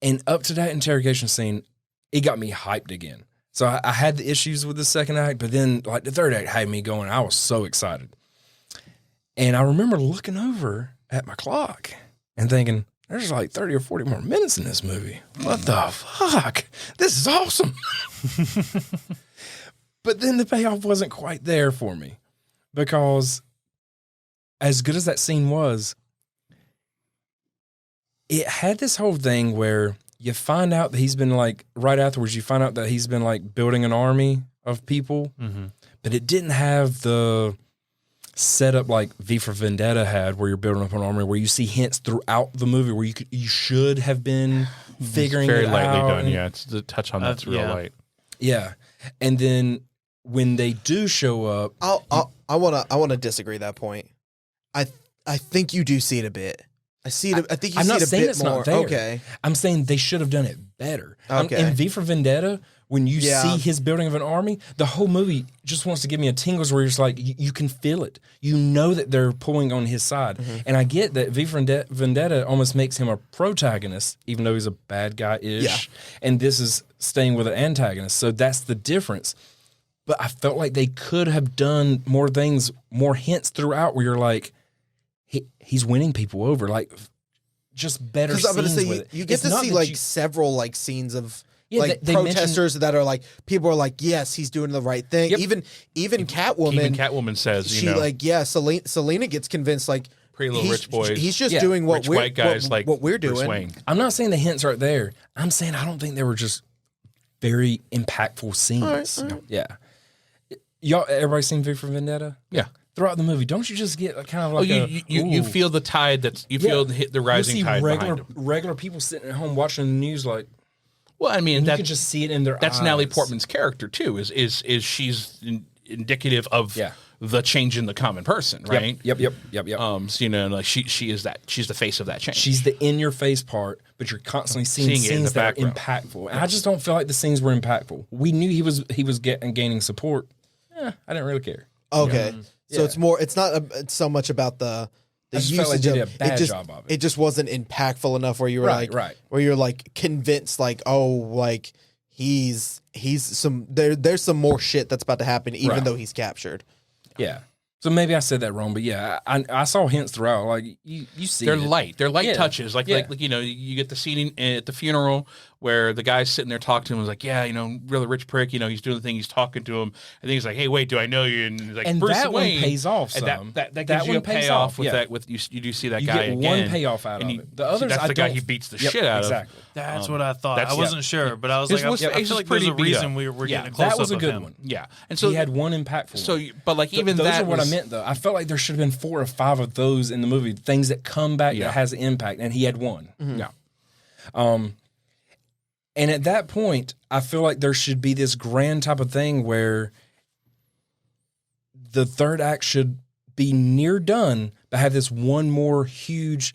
And up to that interrogation scene, it got me hyped again. So I had the issues with the second act, but then like the third act had me going. I was so excited. And I remember looking over at my clock and thinking, there's like 30 or 40 more minutes in this movie. What the fuck? This is awesome. But then the payoff wasn't quite there for me, because as good as that scene was, it had this whole thing where you find out that he's been like, right afterwards, you find out that he's been like building an army of people, but it didn't have the setup like V for Vendetta had, where you're building up an army, where you see hints throughout the movie where you should have been figuring Very it lightly out. done, and- yeah. It's the touch on that's real yeah. light. Yeah. And then when they do show up, I wanna disagree that point. I think you do see it a bit. I see it. I think you I'm see not it a saying bit it's more. not there. Okay. I'm saying they should have done it better. Okay. In V for Vendetta, when you Yeah. see his building of an army, the whole movie just wants to give me a tingles where you're just like, you can feel it. You know that they're pulling on his side. Mm-hmm. And I get that V for Vendetta almost makes him a protagonist, even though he's a bad guy-ish. Yeah. And this is staying with an antagonist. So that's the difference. But I felt like they could have done more things, more hints throughout where you're like, he's winning people over. Like, just better Because I'm gonna scenes say with it. you get It's to not see that like you- several like scenes of Yeah, like they protesters that are like, people are like, yes, he's doing the right thing. Yep. Even Catwoman, Even Catwoman says, she you know, like, yeah, Selena gets convinced like Pretty Little he's- Rich Boys. He's just Yeah, doing what rich we're white guys like what we're Bruce doing. Wayne. I'm not saying the hints aren't there. I'm saying I don't think they were just very impactful scenes. All right. Yeah. Y'all, everybody seen V for Vendetta? Yeah. Throughout the movie, don't you just get kind of Oh, like you ooh. feel the tide that's you feel the rising you see tide regular behind him. regular people sitting at home watching the news, like Well, I mean you that can just see it in their eyes. that's Natalie Portman's character too. Is she's indicative of Yeah. the change in the common person, right? Yep. So, you know, like she is that she's the face of that change. She's the in your face part, but you're constantly seeing Seeing it in scenes the that are background. impactful. And I just don't feel like the scenes were impactful. We knew he was gaining support. I didn't really care. Okay, so Yeah. it's more. It's not so much about the I just felt like usage they of did a bad it. Just job of it. it just wasn't impactful enough where you were Right, like right. where you're like convinced like, oh, like he's there's some more shit that's about to happen, even Right. though he's captured. Yeah. So maybe I said that wrong, but yeah, I saw hints throughout. Like you see, They're it. light. They're light Yeah. touches. Like Yeah. you know, you get the scene at the funeral where the guy's sitting there talking to him. Was like, yeah, you know, really rich prick. You know, he's doing the thing. He's talking to him, and then he's like, hey, wait, do I know you? And he's like, And Bruce that one Wayne. pays off And some. that gives That you a one pays payoff off, with yeah. that. With you do see that You guy get again. one payoff out and of you- it. The others, that's I the guy don't- he beats the Yep, shit out exactly. That's what I thought. that's- I wasn't sure, but I was His like, was- I his feel was like there's a pretty beat reason up. we're Yeah, getting a close That was up a good of him. one. Yeah, and So so he had one impactful. So, but like even those that are what was, I meant though. I felt like there should have been 4 or 5 of those in the movie. Things that come back Yeah. that has impact, and he had one. Yeah. And at that point, I feel like there should be this grand type of thing where the third act should be near done, but have this one more huge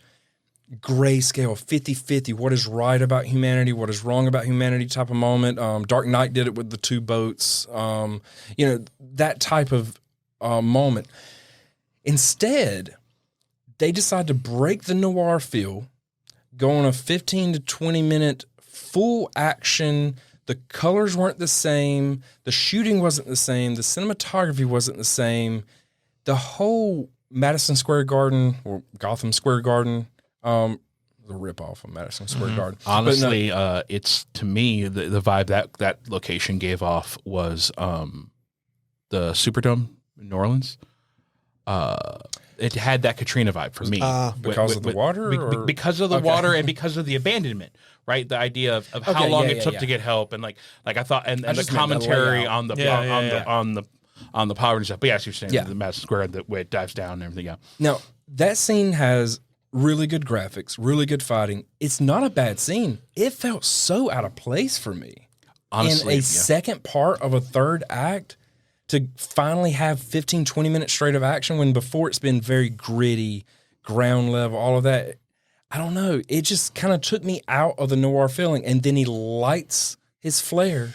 grayscale 50-50. What is right about humanity? What is wrong about humanity type of moment. Dark Knight did it with the 2 boats. You know, that type of moment. Instead, they decide to break the noir feel, go on a 15 to 20 minute full action. The colors weren't the same. The shooting wasn't the same. The cinematography wasn't the same. The whole Madison Square Garden or Gotham Square Garden, the ripoff of Madison Square Garden. But no, honestly, it's to me the vibe that location gave off was the Superdome in New Orleans. It had that Katrina vibe for me because of the water, or? because of the water and because of the abandonment, right? The idea of how Okay, long yeah, it took yeah. to get help, and like I thought, and the just meant the commentary layout. on the Yeah, on the poverty stuff. But yes, you're saying Yeah. the Madison Square, the way it dives down and everything. Yeah, Now, that scene has really good graphics, really good fighting. It's not a bad scene. It felt so out of place for me. honestly, In a yeah. second part of a third act, to finally have 15, 20 minutes straight of action when before it's been very gritty, ground level, all of that. I don't know. It just kind of took me out of the noir feeling. And then he lights his flare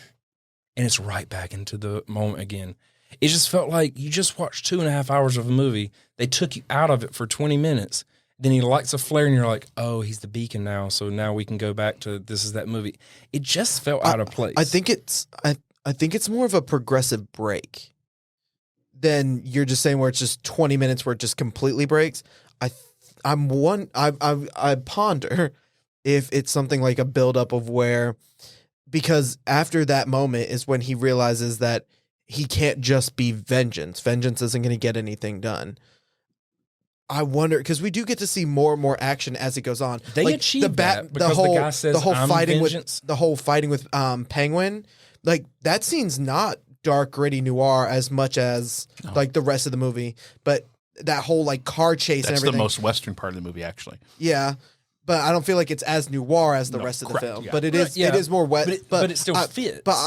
and it's right back into the moment again. It just felt like you just watched 2.5 hours of a movie. They took you out of it for 20 minutes. Then he lights a flare and you're like, oh, he's the beacon now. So now we can go back to this is that movie. It just felt out of place. I think it's more of a progressive break than you're just saying where it's just 20 minutes where it just completely breaks. I ponder if it's something like a buildup of where, because after that moment is when he realizes that he can't just be vengeance. Vengeance isn't going to get anything done. I wonder, because we do get to see more and more action as it goes on. They like achieve that because the guy says, "I'm vengeance." The whole fighting with Penguin, like that scene's not dark, gritty noir as much as like the rest of the movie. But that whole like car chase and That's everything, the most Western part of the movie, actually. yeah. But I don't feel like it's as noir as the rest of the correct, film. yeah. But it Right, is yeah. it is more wet. But it still fits. But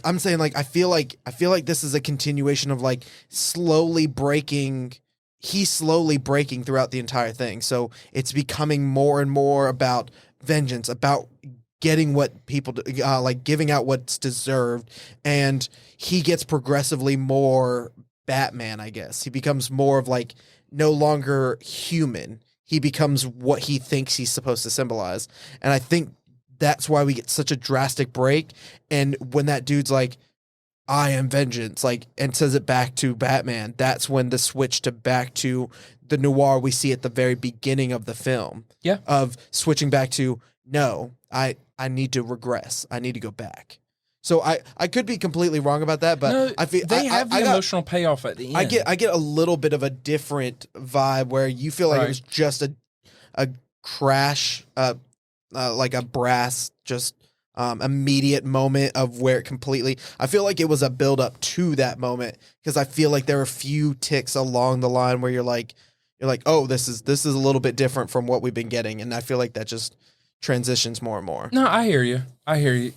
I'm saying like I feel like this is a continuation of like slowly breaking. He's slowly breaking throughout the entire thing. So it's becoming more and more about vengeance, about getting what people like, giving out what's deserved, and he gets progressively more Batman. I guess he becomes more of like no longer human. He becomes what he thinks he's supposed to symbolize. And I think that's why we get such a drastic break. And when that dude's like, I am vengeance, like, and says it back to Batman, that's when the switch to back to the noir we see at the very beginning of the film. Yeah. Of switching back to, no, I need to regress. I need to go back. So I could be completely wrong about that, but No, I feel they have the I got- emotional payoff at the end. I get a little bit of a different vibe where you feel like Right. it was just a crash, like a brass, just immediate moment of where it completely. I feel like it was a build up to that moment because I feel like there are a few ticks along the line where you're like, oh, this is a little bit different from what we've been getting, and I feel like that just transitions more and more. No, I hear you. I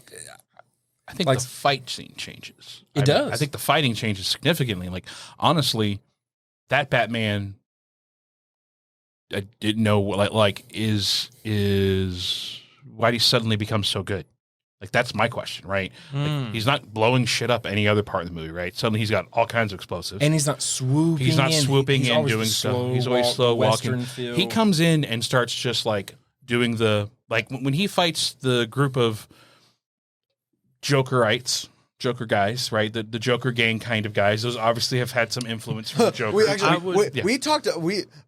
think Like- the fight scene changes. It I does. I think the fighting changes significantly. Like, honestly, that Batman, I didn't know like is why did he suddenly become so good? Like, that's my question, right? Like, he's not blowing shit up any other part of the movie, right? Suddenly he's got all kinds of explosives. And he's not swooping. He's not in. swooping He's in, always doing the stuff. He's slow always walk, slow the walking. Western feel. He comes in and starts just like doing the, like when he fights the group of Jokerites, Joker guys, right? The Joker gang kind of guys. Those obviously have had some influence from the Joker. we talked.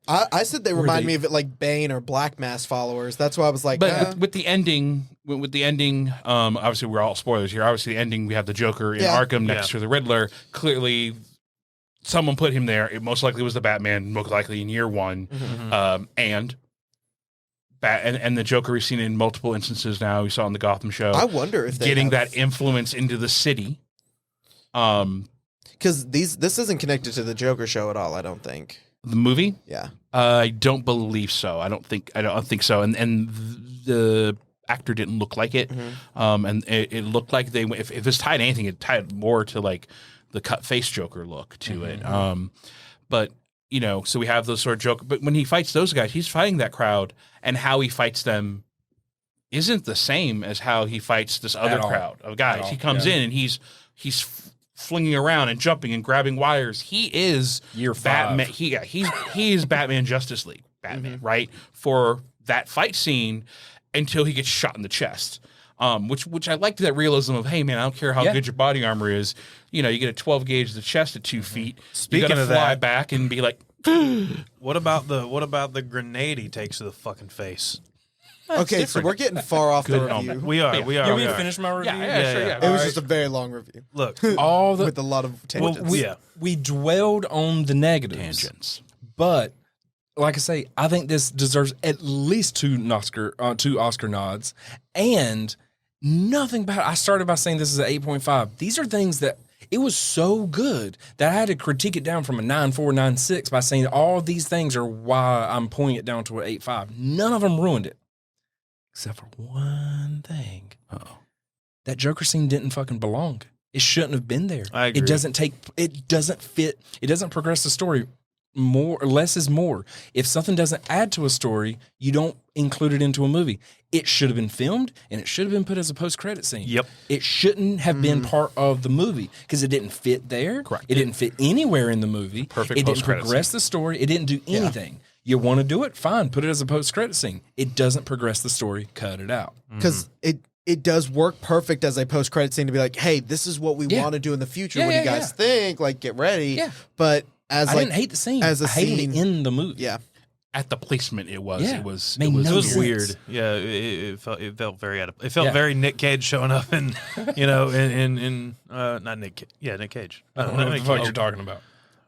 I said they remind me of it like Bane or Black Mask followers. That's why I was like, but with the ending, obviously we're all spoilers here. Obviously, the ending we have the Joker in Arkham next to the Riddler. Clearly, someone put him there. It most likely was the Batman. Most likely in year one, and the Joker we've seen in multiple instances now. We saw in the Gotham show. I wonder if getting that influence into the city. Because this isn't connected to the Joker show at all. I don't think the movie. Yeah, I don't believe so. I don't think so. And the actor didn't look like it. And it looked like if it's tied to anything, it tied more to like the cut face Joker look to it. But so we have those sort of Joker. But when he fights those guys, he's fighting that crowd, and how he fights them isn't the same as how he fights this other crowd of guys. He comes in and he's flinging around and jumping and grabbing wires. He is Year Batman. 5. He is Batman Justice League Batman, right? For that fight scene until he gets shot in the chest. Which I liked that realism of, hey man, I don't care how good your body armor is. You get a 12 gauge to the chest at 2 feet. Speaking you gotta of fly that, back and be like, what about the grenade he takes to the fucking face? okay, so we're getting far off the review. We are. You want me to finish my review? It was just a very long review. Look, with a lot of tangents. We dwelled on the negatives, tangents. But like I say, I think this deserves at least two Oscar nods, and nothing bad. I started by saying this is an 8.5. These are things that it was so good that I had to critique it down from a 9.4, 9.6 by saying all these things are why I'm pulling it down to an 8.5. None of them ruined it, except for one thing. That Joker scene didn't fucking belong. It shouldn't have been there. I agree. It doesn't fit. It doesn't progress the story. More or less is more. If something doesn't add to a story, you don't include it into a movie. It should have been filmed, and it should have been put as a post-credit scene. Yep. It shouldn't have been part of the movie because it didn't fit there. Correct. It didn't fit anywhere in the movie. Perfect It didn't post-credit progress the story. It didn't do anything. You want to do it? Fine. Put it as a post-credit scene. It doesn't progress the story. Cut it out. Because it does work perfect as a post-credit scene to be like, hey, this is what we want to do in the future. What do you guys think? Like, get ready. Yeah. But I didn't hate the scene. I hated it in the movie. Yeah. At the placement, it was. Yeah. It was weird. Yeah, it felt very it felt very Nick Cage showing up in not Nick Cage. Yeah, Nick Cage. I don't know what the fuck you're talking about.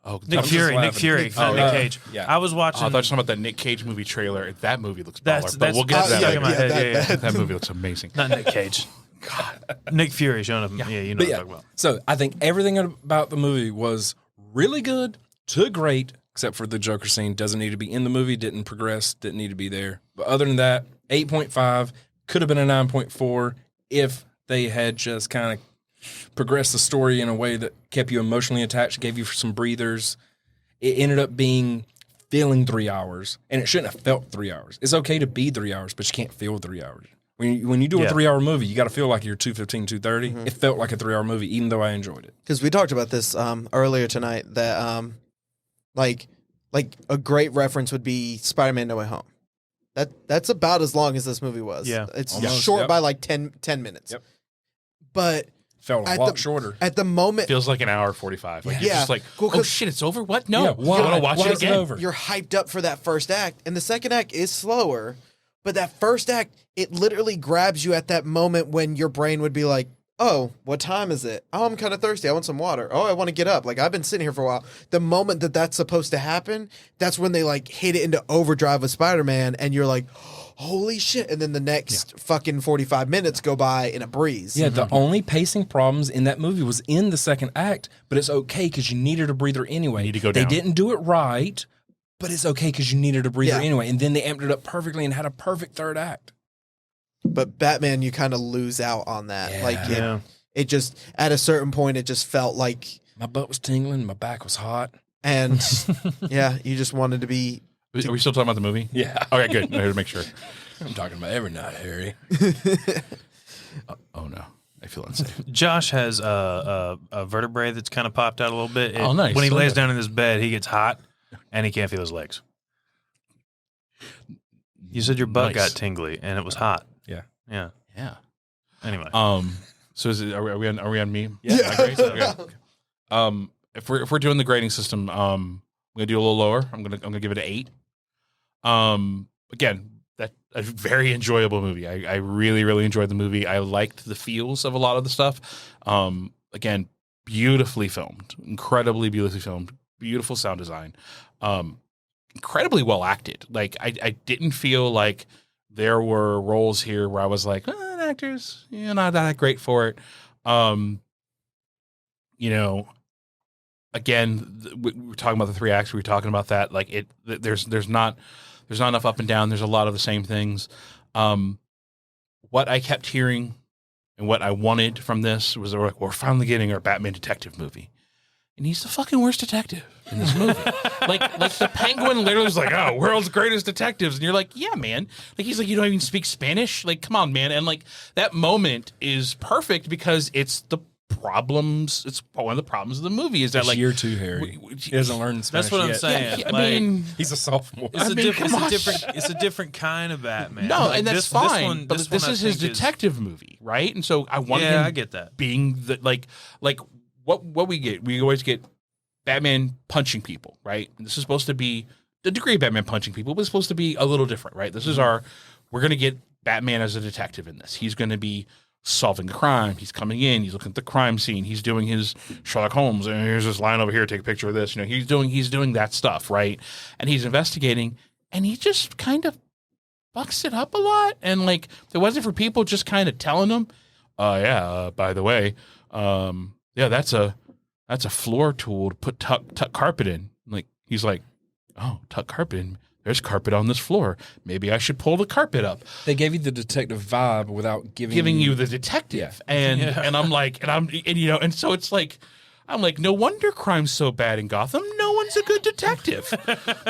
Oh, Nick Fury, not Nick Cage. Yeah. I was watching. I thought you were talking about that Nick Cage movie trailer. That movie looks baller, but we'll get to stuck that in my later. head. Yeah. That movie looks amazing. Not Nick Cage. God, Nick Fury showing up. Yeah, you know what I'm talking about. So I think everything about the movie was really good to great, except for the Joker scene. Doesn't need to be in the movie. Didn't progress. Didn't need to be there. But other than that, 8.5 could have been a 9.4 if they had just kind of progressed the story in a way that kept you emotionally attached, gave you some breathers. It ended up feeling 3 hours, and it shouldn't have felt 3 hours. It's okay to be 3 hours, but you can't feel 3 hours. When you do a 3 hour movie, you got to feel like you're 2:15, 2:30. It felt like a 3 hour movie, even though I enjoyed it. Because we talked about this earlier tonight that like a great reference would be Spider-Man No Way Home. That's about as long as this movie was. Yeah. It's Almost, short by like 10 minutes. Yep. But Felt a lot shorter. at the moment, Feels like an hour 45. Like you're Yeah. just like, Cool, oh 'cause- shit, it's over. What? No, Yeah, I want to watch why it is it again. over? you're hyped up for that first act, and the second act is slower. But that first act, it literally grabs you at that moment when your brain would be like, oh, what time is it? Oh, I'm kind of thirsty. I want some water. Oh, I want to get up. Like, I've been sitting here for a while. The moment that that's supposed to happen, that's when they like hit it into overdrive with Spider-Man, and you're like, holy shit. And then the next fucking 45 minutes go by in a breeze. Yeah, the only pacing problems in that movie was in the second act, but it's okay because you needed a breather anyway. You need to go They down. didn't do it right, but it's okay because you needed a breather Yeah. anyway. And then they amped it up perfectly and had a perfect third act. But Batman, you kind of lose out on that. Yeah. Like, it just, at a certain point, it just felt like, My butt was tingling, my back was hot. and yeah, you just wanted to be. Are we still talking about the movie? Yeah. Okay, good. I had to make sure. I'm talking about every night, Harry. Oh no, I feel unsafe. Josh has a vertebrae that's kind of popped out a little bit. Oh, nice. When he lays Okay. down in his bed, he gets hot, and he can't feel his legs. You said your butt Nice. got tingly, and it was hot. Yeah. Yeah. Yeah. Anyway. So are we on me? Yeah. My grades? Okay. If we're doing the grading system, I'm gonna do a little lower. I'm gonna give it an 8. Again, that a very enjoyable movie. I really, really enjoyed the movie. I liked the feels of a lot of the stuff. Again, beautifully filmed, incredibly beautifully filmed, beautiful sound design, incredibly well acted. Like I didn't feel like there were roles here where I was like, actors, not that great for it. Again, we were talking about the 3 acts. We were talking about that. Like there's not enough up and down. There's a lot of the same things. What I kept hearing and what I wanted from this was like, we're finally getting our Batman detective movie. And he's the fucking worst detective in this movie. like the Penguin literally was like, oh, world's greatest detectives. And you're like, yeah, man. Like, he's like, you don't even speak Spanish? Like, come on, man. And like, that moment is perfect because it's the problems. It's one of the problems of the movie is that It's like year 2, Harry. He doesn't learn Spanish That's what I'm yet. saying. Yeah, I Like, mean, He's a sophomore. it's a different kind of Batman. no, Like, and that's fine. But this is his detective movie, right? And so I want him I get that. being the like what we get. We always get Batman punching people, right? And this is supposed to be the degree of Batman punching people, but it's supposed to be a little different, right? This is we're going to get Batman as a detective in this. He's going to be solving the crime. He's coming in. He's looking at the crime scene. He's doing his Sherlock Holmes. And here's this line over here. Take a picture of this. He's doing that stuff, right? And he's investigating, and he just kind of fucks it up a lot. And like, if it wasn't for people just kind of telling him, by the way, that's a floor tool to put tuck carpet in. Like, he's like, oh, tuck carpet in. There's carpet on this floor. Maybe I should pull the carpet up. They gave you the detective vibe without giving you the detective. Yeah. And I'm like, and so it's like, I'm like, no wonder crime's so bad in Gotham. No one's a good detective.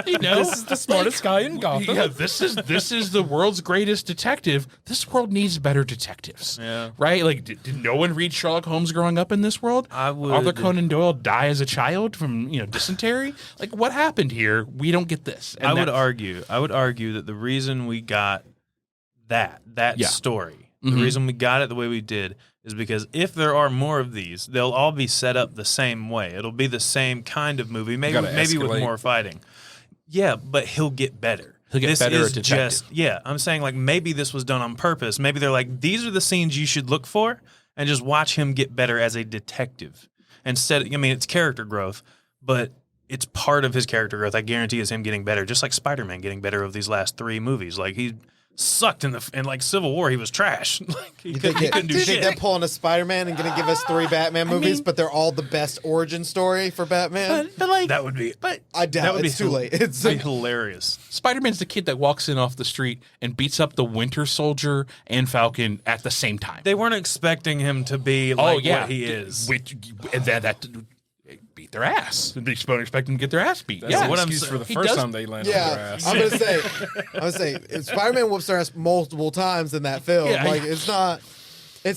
This is the smartest guy in Gotham. Yeah, this is the world's greatest detective. This world needs better detectives. Yeah. Right? Like, did no one read Sherlock Holmes growing up in this world? Arthur Conan Doyle die as a child from dysentery? Like, what happened here? We don't get this. And I would argue that the reason we got that story, the reason we got it the way we did, is because if there are more of these, they'll all be set up the same way. It'll be the same kind of movie, maybe with more fighting. Yeah, but he'll get better. He'll get better at detective. I'm saying like maybe this was done on purpose. Maybe they're like, these are the scenes you should look for, and just watch him get better as a detective. It's character growth, but it's part of his character growth. I guarantee is him getting better, just like Spider-Man getting better of these last 3 movies. Like, he sucked in like Civil War. He was trash. Like, he couldn't do you shit. think they're pulling a Spider-Man and going to give us 3 Batman movies, but they're all the best origin story for Batman? But like, That would be. But I doubt that would it's be too late. It's hilarious. Spider-Man's the kid that walks in off the street and beats up the Winter Soldier and Falcon at the same time. They weren't expecting him to be like what he is. And that beat their ass. They expect them to get their ass beat. That's an excuse for the first time they landed on their ass. I'm gonna say Spider-Man whoops their ass multiple times in that film. Yeah. Like, it's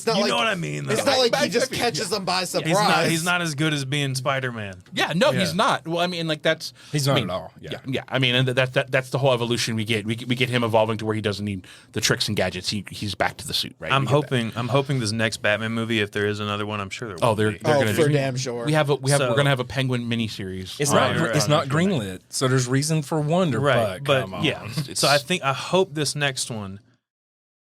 not You like, know what I mean, though. It's not like he just catches them by surprise. He's not as good as being Spider-Man. He's not. Well, I mean, like he's not at all. Yeah. I mean, and that's the whole evolution we get. We get him evolving to where he doesn't need the tricks and gadgets. He's back to the suit, right? I'm hoping this next Batman movie, if there is another one, I'm sure there will. They're be. gonna for do. damn sure. We're gonna have a Penguin miniseries. It's Right, not greenlit, so there's reason for wonder. Right, but but come on. yeah. So I hope this next one.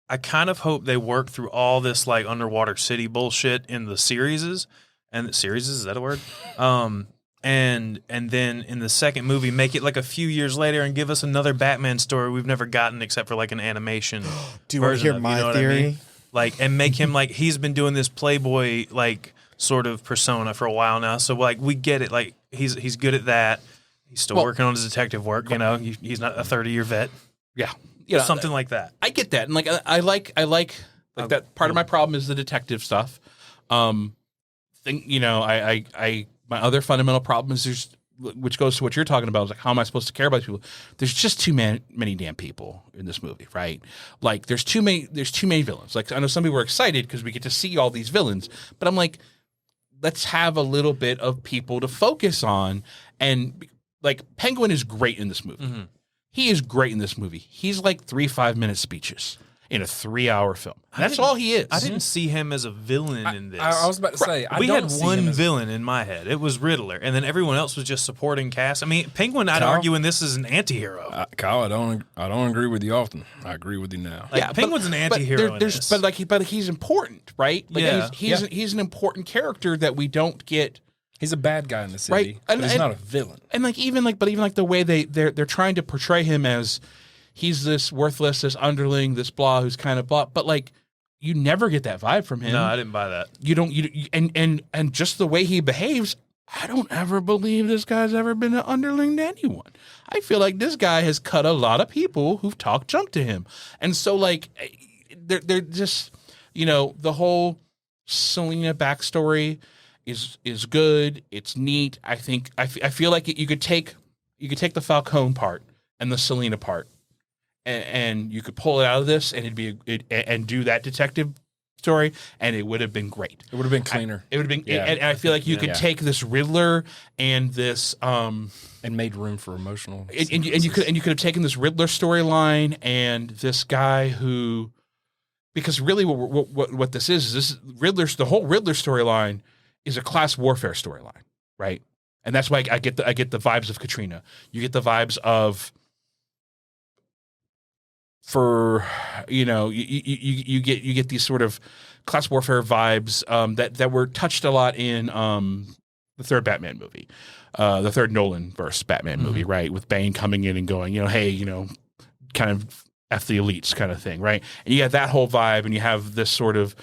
I kind of hope they work through all this like underwater city bullshit in the series. And the series, is that a word? And then in the second movie, make it like a few years later and give us another Batman story we've never gotten except for like an animation. Do you want to hear version of, my you know what theory? I mean? Like, and make him like he's been doing this Playboy like sort of persona for a while now. So like we get it. Like he's good at that. He's still working on his detective work. He's not a 30-year vet. Yeah. Something like that. I get that, and like I like that. Part of my problem is the detective stuff. My other fundamental problem is which goes to what you're talking about, is like, how am I supposed to care about people? There's just too many damn people in this movie, right? Like, there's too many villains. Like, I know some people are excited because we get to see all these villains, but I'm like, let's have a little bit of people to focus on. And like, Penguin is great in this movie. Mm-hmm. He is great in this movie. He's like 3 5-minute speeches. in a 3-hour film. That's all he is. I didn't see him as a villain in this. I was about to say, I we don't had see one him as- villain in my head. It was Riddler, and then everyone else was just supporting cast. I mean, Penguin, I'd Kyle? argue in this is an anti-hero. Kyle, I don't agree with you often. I agree with you now. Like, Penguin's an anti-hero in this. But he's important, right? Like Yeah. he's an important character that we don't get. He's a bad guy in the city, Right. but he's not a villain. And even the way they're trying to portray him as he's this worthless, this underling, this blah who's kind of blah, but like you never get that vibe from him. No, I didn't buy that. You don't. And just the way he behaves, I don't ever believe this guy's ever been an underling to anyone. I feel like this guy has cut a lot of people who've talked junk to him, and so like they're just the whole Selena backstory is good. It's neat. I feel like you could take the Falcone part and the Selena part, and you could pull it out of this, and and do that detective story, and it would have been great. It would have been cleaner. It would have been, Yeah. and I feel like you could take this Riddler and this, and made room for emotional. and you could have taken this Riddler storyline and this guy who, because really what this is the whole Riddler storyline is a class warfare storyline, right? And that's why I get the vibes of Katrina. You get the vibes of, you get these sort of class warfare vibes that were touched a lot in the third Batman movie, the third Nolan verse Batman movie, right? With Bane coming in and going, hey, kind of F the elites kind of thing, right? And you have that whole vibe, and you have this sort of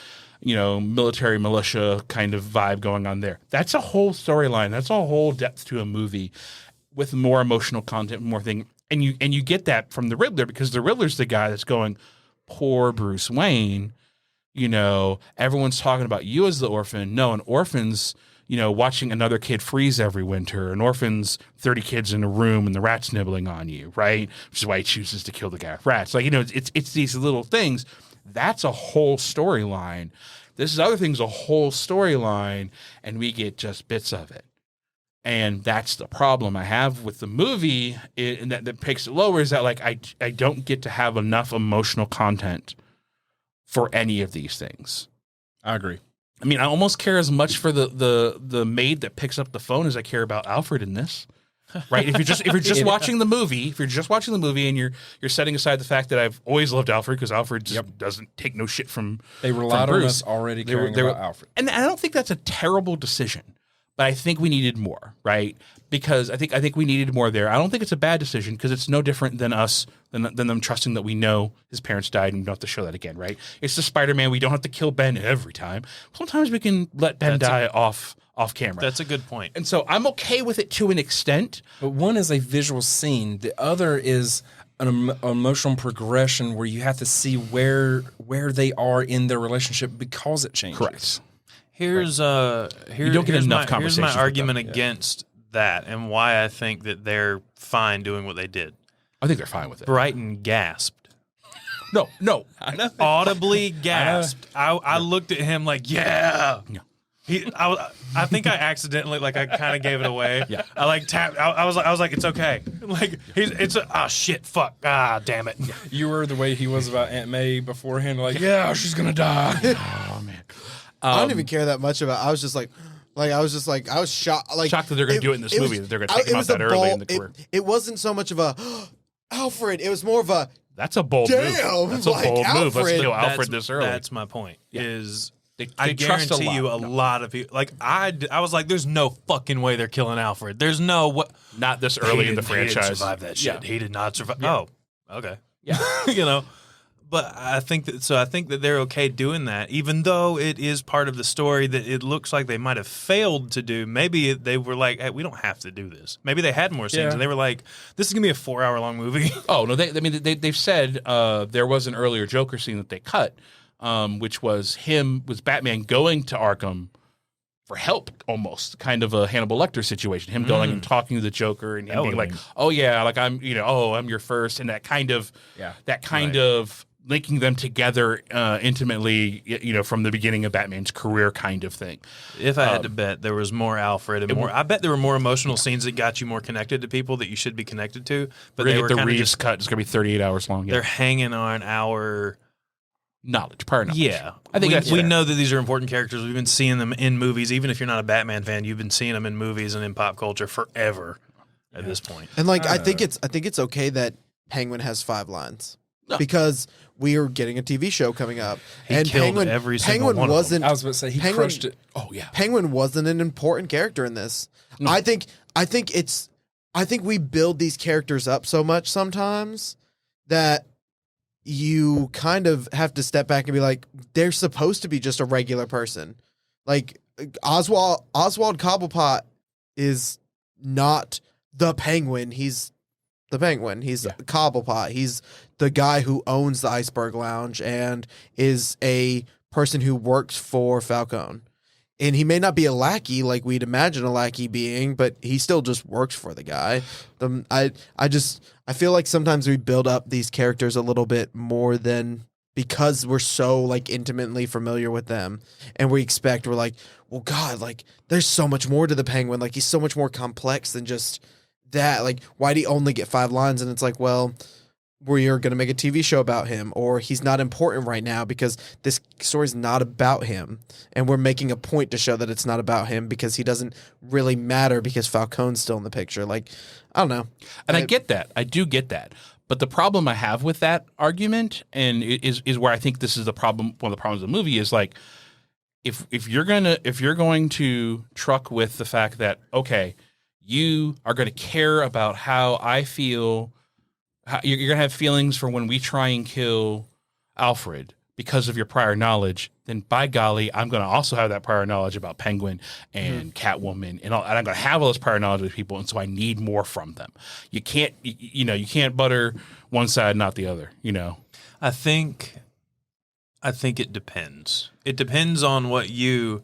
military militia kind of vibe going on there. That's a whole storyline. That's a whole depth to a movie with more emotional content, more thing. And you get that from the Riddler, because the Riddler's the guy that's going, poor Bruce Wayne, everyone's talking about you as the orphan. No, an orphan's, watching another kid freeze every winter. An orphan's 30 kids in a room and the rat's nibbling on you, right? Which is why he chooses to kill the guy with rats. Like, it's these little things. That's a whole storyline. This other thing's a whole storyline, and we get just bits of it. And that's the problem I have with the movie, and that takes it lower, is that like I don't get to have enough emotional content for any of these things. I agree. I mean, I almost care as much for the maid that picks up the phone as I care about Alfred in this. Right? If you're just watching the movie, and you're setting aside the fact that I've always loved Alfred, because Alfred just doesn't take no shit from They relied from on Bruce. us already caring about Alfred. And I don't think that's a terrible decision, but I think we needed more, right? Because I think we needed more there. I don't think it's a bad decision, because it's no different than us than them trusting that we know his parents died and we don't have to show that again, right? It's the Spider-Man. We don't have to kill Ben every time. Sometimes we can let Ben die off camera. That's a good point. And so I'm okay with it to an extent. But one is a visual scene. The other is an emotional progression where you have to see where they are in their relationship because it changes. Correct. Here's You don't get here's enough my, here's conversations my with argument them. Yeah. against that, and why I think that they're fine doing what they did. I think they're fine with it. Bryton gasped. No. Audibly gasped. I looked at him like, yeah. No. I think I accidentally, like, I kind of gave it away. Yeah. I like tapped. I was like, it's okay. Like, shit, fuck, damn it. You were the way he was about Aunt May beforehand, like, yeah, she's gonna die. Oh man. I don't even care that much about. I was just like I was shocked. Like, Shocked that they're gonna do it in this movie, that they're gonna take him out that early in the career. It wasn't so much of a Alfred. It was more of a That's a bold damn. move. That's a like, bold move. Let's Alfred. kill Alfred this early. That's my point. Is They I trust guarantee you a lot of people. Like I was like, there's no fucking way they're killing Alfred. There's no what. Not this early in the He didn't franchise. survive that shit. Yeah. He did not survive. Yeah. Oh, okay. Yeah. But I think that they're okay doing that, even though it is part of the story that it looks like they might have failed to do. Maybe they were like, hey, we don't have to do this. Maybe they had more scenes, Yeah. and they were like, this is gonna be a 4-hour-long movie. Oh no! They've said there was an earlier Joker scene that they cut, which was Batman going to Arkham for help, almost kind of a Hannibal Lecter situation. Him going and talking to the Joker and him being would've like, been- "Oh yeah, like I'm your first," and that kind of of linking them together intimately, from the beginning of Batman's career, kind of thing. If I had to bet, there was more Alfred and more. I bet there were more emotional scenes that got you more connected to people that you should be connected to. But We're they gonna were get the kind of Reeves just cut. It's gonna be 38 hours long. Yeah. they're hanging on our knowledge, prior knowledge. Yeah, I think that's we fair. know that these are important characters. We've been seeing them in movies. Even if you're not a Batman fan, you've been seeing them in movies and in pop culture forever at this point. And like I think it's okay that Penguin has 5 lines. No. Because we are getting a TV show coming up. He and killed Penguin, every single Penguin one of them. wasn't I was about to say he Penguin- crushed it. Oh yeah. Penguin wasn't an important character in this. No. I think we build these characters up so much sometimes that you kind of have to step back and be like, they're supposed to be just a regular person. Like Oswald Cobblepot is not the Penguin. He's the Penguin. He's Cobblepot. He's the guy who owns the Iceberg Lounge and is a person who works for Falcone. And he may not be a lackey like we'd imagine a lackey being, but he still just works for the guy. I feel like sometimes we build up these characters a little bit more than because we're so like intimately familiar with them, and we're like, well, God, like there's so much more to the Penguin. Like he's so much more complex than just that. Like why'd he only get 5 lines? And it's like, well, we're going to make a TV show about him, or he's not important right now because this story's not about him. And we're making a point to show that it's not about him because he doesn't really matter because Falcone's still in the picture. Like, I don't know. And I get that. I do get that. But the problem I have with that argument, and is where I think this is the problem. One of the problems of the movie is like, if you're going to truck with the fact that, okay, you are going to care about how I feel, you're going to have feelings for when we try and kill Alfred because of your prior knowledge, then by golly, I'm going to also have that prior knowledge about Penguin and Catwoman and all, and I'm going to have all this prior knowledge with people, and so I need more from them. You can't, you can't butter one side, not the other. I think it depends. It depends on what you.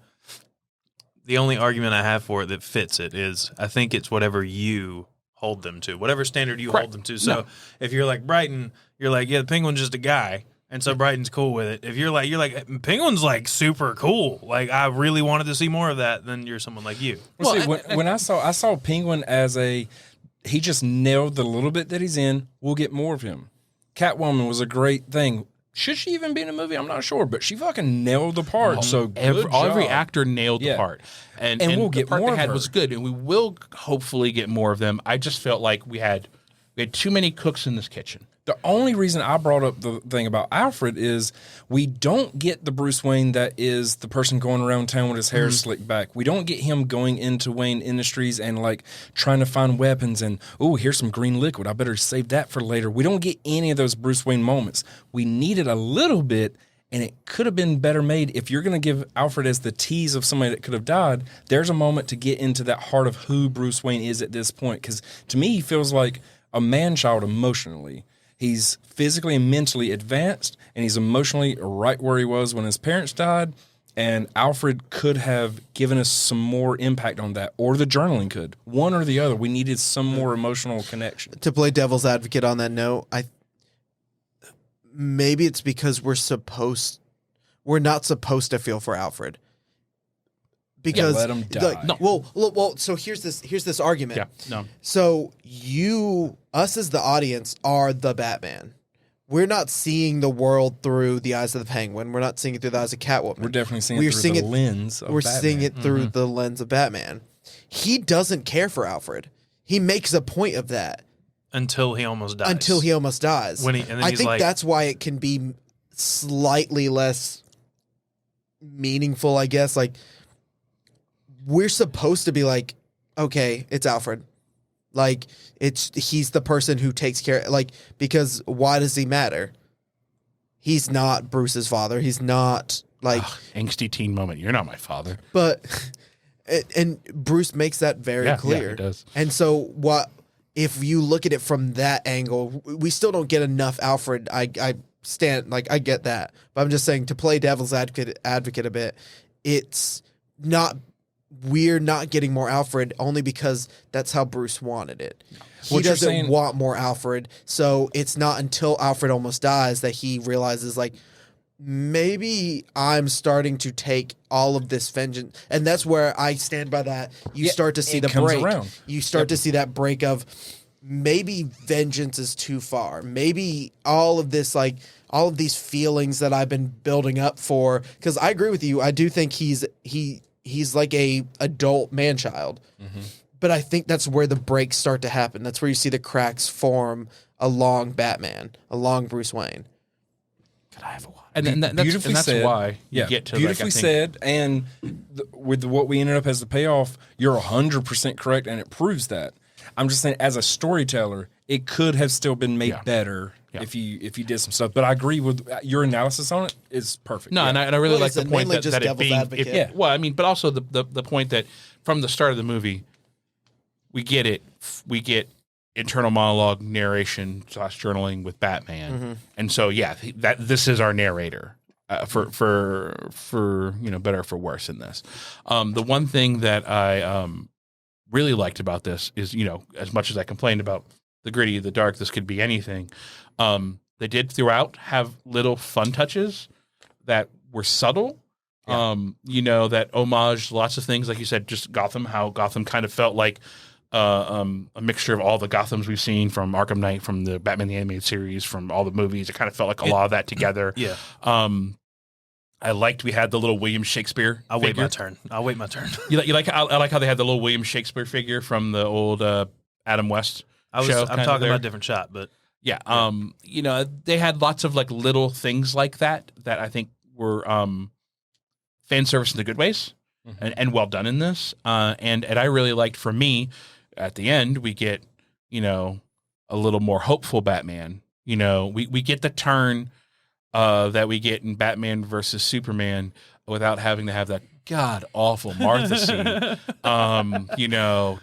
The only argument I have for it that fits it is I think it's whatever you hold them to, whatever standard you hold them to. So if you're like Bryton, you're like, yeah, the Penguin's just a guy. And so Brighton's cool with it. If you're like Penguin's like super cool. Like I really wanted to see more of that. Then you're someone like you. Well, see, when I saw Penguin as he just nailed the little bit that he's in. We'll get more of him. Catwoman was a great thing. Should she even be in a movie? I'm not sure, but she fucking nailed the part. So every actor nailed the part, and we'll get the part more they of had her. was good, and we will hopefully get more of them. I just felt like we had too many cooks in this kitchen. The only reason I brought up the thing about Alfred is we don't get the Bruce Wayne that is the person going around town with his hair slicked back. We don't get him going into Wayne Industries and like trying to find weapons and, oh, here's some green liquid. I better save that for later. We don't get any of those Bruce Wayne moments. We needed a little bit, and it could have been better made. If you're going to give Alfred as the tease of somebody that could have died, there's a moment to get into that heart of who Bruce Wayne is at this point. Because to me, he feels like a man-child emotionally. He's physically and mentally advanced, and he's emotionally right where he was when his parents died. And Alfred could have given us some more impact on that, or the journaling could. One or the other. We needed some more emotional connection. To play devil's advocate on that note, maybe it's because we're not supposed to feel for Alfred. Because let him die. Well. So here's this argument. Yeah, no. So us as the audience are the Batman. We're not seeing the world through the eyes of the Penguin. We're not seeing it through the eyes of Catwoman. We're definitely seeing it through the lens of We're Batman. seeing it through the lens of Batman. He doesn't care for Alfred. He makes a point of that Until he almost dies. I think that's why it can be slightly less meaningful, I guess. Like, we're supposed to be like, okay, it's Alfred. Like, he's the person who takes care, like, because why does he matter? He's not Bruce's father. He's not, like... angsty teen moment. You're not my father. But, and Bruce makes that very clear. Yeah, he does. And so, if you look at it from that angle, we still don't get enough Alfred. I get that. But I'm just saying, to play devil's advocate a bit, it's not... We're not getting more Alfred only because that's how Bruce wanted it. He doesn't want more Alfred, so it's not until Alfred almost dies that he realizes, like, maybe I'm starting to take all of this vengeance. And that's where I stand by that. You start to see the break. Around. You start to see that break of, maybe vengeance is too far. Maybe all of this, like all of these feelings that I've been building up for, because I agree with you. I do think he's like a adult man-child. Mm-hmm. But I think that's where the breaks start to happen. That's where you see the cracks form along Batman, along Bruce Wayne. Could I have a watch? And that's why you get to beautifully said. And with what we ended up as the payoff, you're 100% correct, and it proves that. I'm just saying, as a storyteller, it could have still been made better if you did some stuff. But I agree with your analysis on it is perfect. No, and I really like the point that it being advocate. Well, I mean, but also the point that from the start of the movie, we get it. We get internal monologue narration / journaling with Batman, mm-hmm. and so that this is our narrator for better or for worse in this. The one thing that I really liked about this is, as much as I complained about the gritty, the dark, this could be anything. They did throughout have little fun touches that were subtle. Yeah. That homage lots of things, like you said, just Gotham, how Gotham kind of felt like a mixture of all the Gothams we've seen from Arkham Knight, from the Batman the Animated Series, from all the movies. It kind of felt like a lot of that together. Yeah. I liked we had the little William Shakespeare. I'll wait my turn. You like? I like how they had the little William Shakespeare figure from the old Adam West show. I'm talking about a different shot, but yeah. They had lots of like little things like that I think were fan service in the good ways, mm-hmm. and well done in this. And I really liked, for me, at the end we get a little more hopeful Batman. We get the turn that we get in Batman versus Superman without having to have that god awful Martha scene. Dear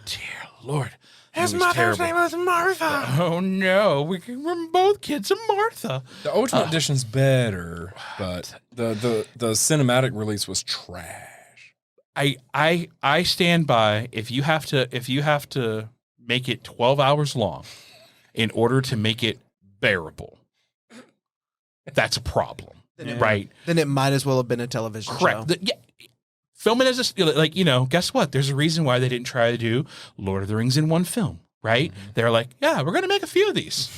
Lord, his mother's name was Martha. Oh no, we're both kids of Martha. The Ultimate Edition's better, but the cinematic release was trash. I stand by, if you have to make it 12 hours long in order to make it bearable, that's a problem, right? Then it might as well have been a television show. Film it as guess what? There's a reason why they didn't try to do Lord of the Rings in one film, right? Mm-hmm. They're like, we're going to make a few of these,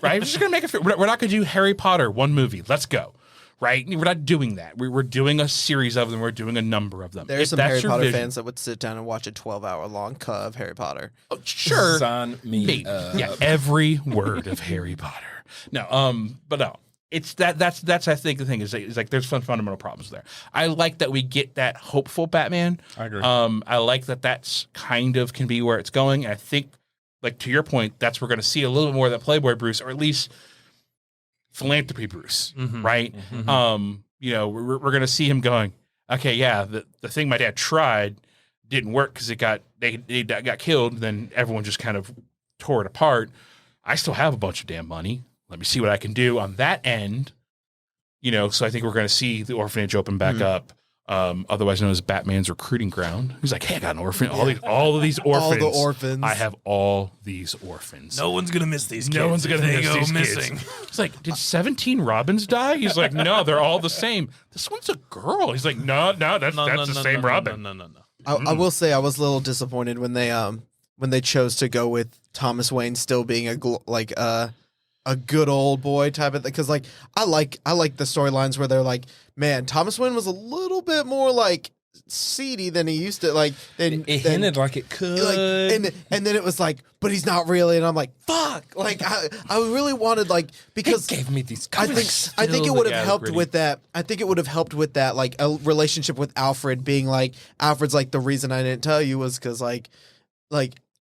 right? We're just going to make a few. We're not going to do Harry Potter, one movie. Let's go, right? We're not doing that. We're doing a series of them. We're doing a number of them. There's some Harry Potter fans that would sit down and watch a 12-hour long cut of Harry Potter. Oh, sure. Sign me up. Yeah, every word of Harry Potter. No, but no. It's that's I think the thing is like there's fundamental problems there. I like that we get that hopeful Batman. I agree. I like that's kind of can be where it's going. And I think, like, to your point, that's we're going to see a little more of that Playboy Bruce, or at least philanthropy Bruce, mm-hmm. right? Mm-hmm. We're going to see him going, okay, the thing my dad tried didn't work because they got killed. Then everyone just kind of tore it apart. I still have a bunch of damn money. Let me see what I can do on that end, so I think we're going to see the orphanage open back up, otherwise known as Batman's recruiting ground. He's like, hey, I got an orphan. All of these orphans. All the orphans. I have all these orphans. No one's going to miss these kids. No one's going to miss these missing. It's like, did 17 Robins die? He's like, no, they're all the same. This one's a girl. He's like, no, that's the same Robin. No. I will say I was a little disappointed when they chose to go with Thomas Wayne still being a good old boy type of thing, because I like the storylines where they're like, man, Thomas Wayne was a little bit more like seedy than he used to. Like it hinted like it could, and then it was like, but he's not really. And I'm like, fuck. Like I really wanted because he gave me these. I think it would have helped with that. I think it would have helped with that, like a relationship with Alfred being like, Alfred's like, the reason I didn't tell you was because like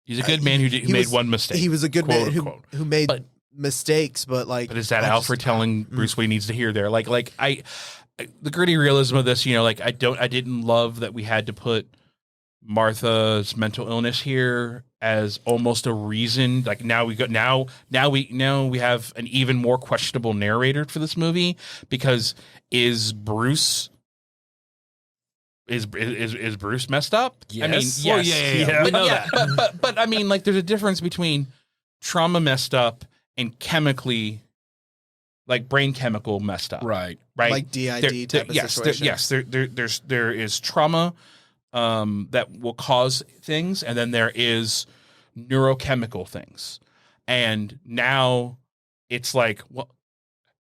he's a good man who made one mistake. He was a good man who made mistakes, but is that Alfred telling Bruce what he needs to hear there? The gritty realism of this, I didn't love that we had to put Martha's mental illness here as almost a reason. Like now we have an even more questionable narrator for this movie, because is Bruce messed up? Yes. I mean, yes. Well, yeah. We know that. But I mean, there's a difference between trauma messed up and chemically, brain chemical messed up, right? Like DID type of situation. There is trauma that will cause things, and then there is neurochemical things. And now it's like, well,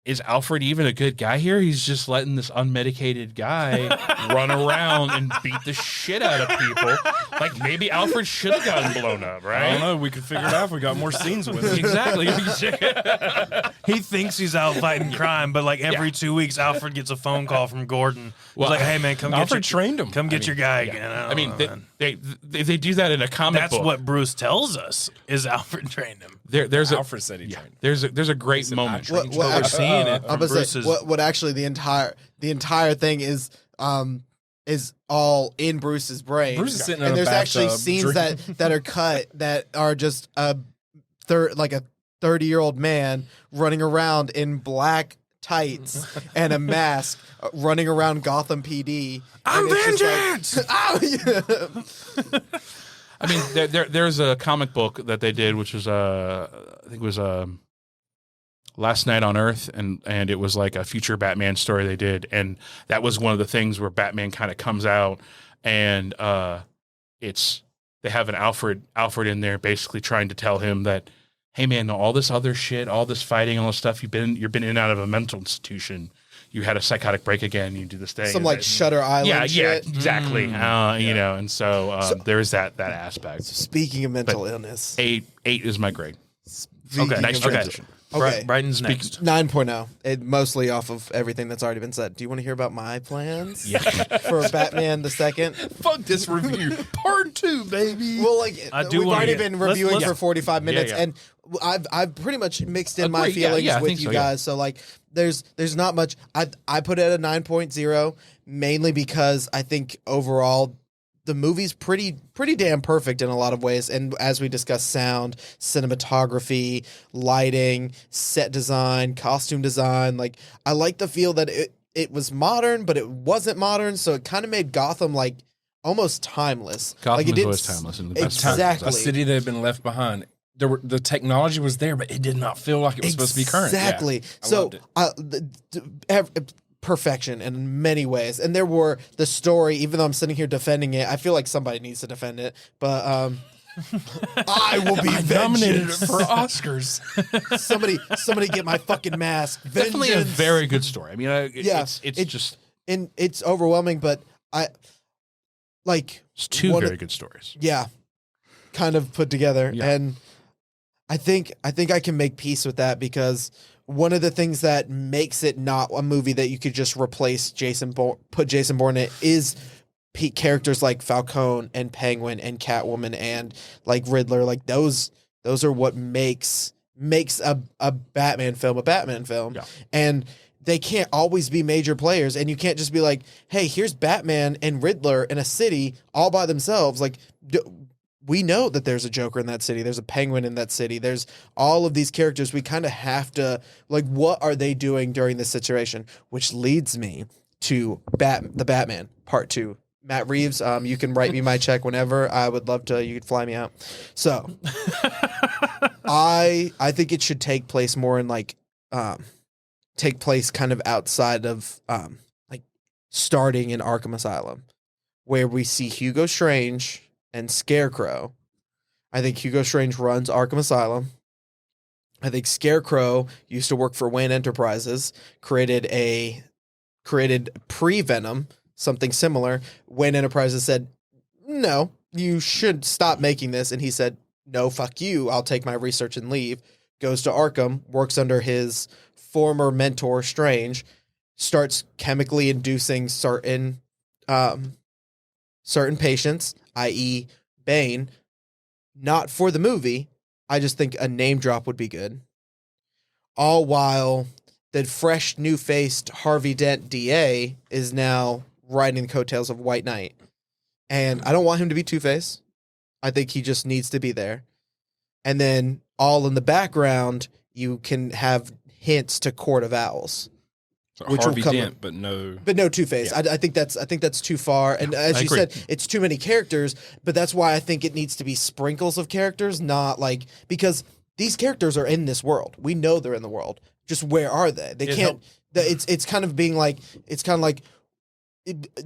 is Alfred even a good guy here? He's just letting this unmedicated guy run around and beat the shit out of people. Like, maybe Alfred should have gotten blown up, right? I don't know. We could figure it out if we got more scenes with him. Exactly. He thinks he's out fighting crime, but like every 2 weeks, Alfred gets a phone call from Gordon. He's like, "Hey man, come Alfred get your, trained him. Come get your guy again." I mean, don't know, man. they do that in a comic That's book. what Bruce tells us is Alfred trained him. There's Alfred said he trained him. there's a great moment. What We're actually- seeing it I'm from gonna say, Bruce's. what actually the entire thing is all in Bruce's brain. Bruce is sitting in and a there's actually bathtub scenes that are cut that are just a 30-year-old man running around in black tights and a mask running around Gotham PD. I'm And it's just vengeance! Like, oh, yeah. I mean, there's a comic book that they did, which was I think it was Last Night on Earth, and it was like a future Batman story they did, and that was one of the things where Batman kind of comes out, and they have an Alfred in there basically trying to tell him that, hey man, all this other shit, all this fighting, all this stuff, you've been in and out of a mental institution. You had a psychotic break again. You do this thing. Some like Shutter Island yeah, shit. exactly. You know, and so there is that aspect. Speaking of mental illness. 8 is my grade. Speaking Nice of transition. Okay. Brighton's next. 9.0. It mostly off of everything that's already been said. Do you want to hear about my plans Yeah. for Batman the Second? Fuck this review. Part 2, baby. Well, like I do we've wanna already get- been let's- reviewing let's- for 45 minutes, yeah. and I've pretty much mixed in my Agreed. Yeah, feelings I with think you so, yeah. guys. So like, there's not much. I put it at a 9.0 mainly because I think overall the movie's pretty damn perfect in a lot of ways. And as we discussed, sound, cinematography, lighting, set design, costume design. Like, I like the feel that it was modern, but it wasn't modern. So it kind of made Gotham like almost timeless. Gotham like, it is didn't always timeless in the best Exactly. A city that had been left behind. The technology was there, but it did not feel like it was supposed to be current. Exactly. Yeah, I So loved it. perfection in many ways, and there were the story. Even though I'm sitting here defending it, I feel like somebody needs to defend it. But I will be Nominated vengeance. it for Oscars. Somebody get my fucking mask. Definitely a Vengeance. very good story. I mean, Yeah, it's it- just and it's overwhelming. But I like it's two one- very good stories. yeah, kind of put together. Yeah. And I think I can make peace with that because one of the things that makes it not a movie that you could just replace put Jason Bourne in is characters like Falcone and Penguin and Catwoman and like Riddler. Like those are what makes a Batman film a Batman film. Yeah. And they can't always be major players, and you can't just be like, hey, here's Batman and Riddler in a city all by themselves. Like, we know that there's a Joker in that city. There's a Penguin in that city. There's all of these characters. We kind of have to, like, what are they doing during this situation? Which leads me to the Batman Part 2. Matt Reeves, you can write me my check whenever. I would love to. You could fly me out. So, I think it should take place more in like, take place kind of outside of like starting in Arkham Asylum, where we see Hugo Strange and Scarecrow. I think Hugo Strange runs Arkham Asylum. I think Scarecrow used to work for Wayne Enterprises, created pre-Venom, something similar. Wayne Enterprises said, no, you should stop making this. And he said, no, fuck you. I'll take my research and leave. Goes to Arkham, works under his former mentor, Strange, starts chemically inducing certain patients, i.e. Bane, not for the movie. I just think a name drop would be good. All while the fresh, new-faced Harvey Dent DA is now riding the coattails of White Knight. And I don't want him to be Two-Face. I think he just needs to be there. And then all in the background, you can have hints to Court of Owls. So Which will Harvey come Dent, but no. But no Two-Face. Yeah. I think that's too far. And as I you agree. said, it's too many characters. But that's why I think it needs to be sprinkles of characters, not like, because these characters are in this world. We know they're in the world. Just where are they? They It can't. It's kind of being like, it's kind of like,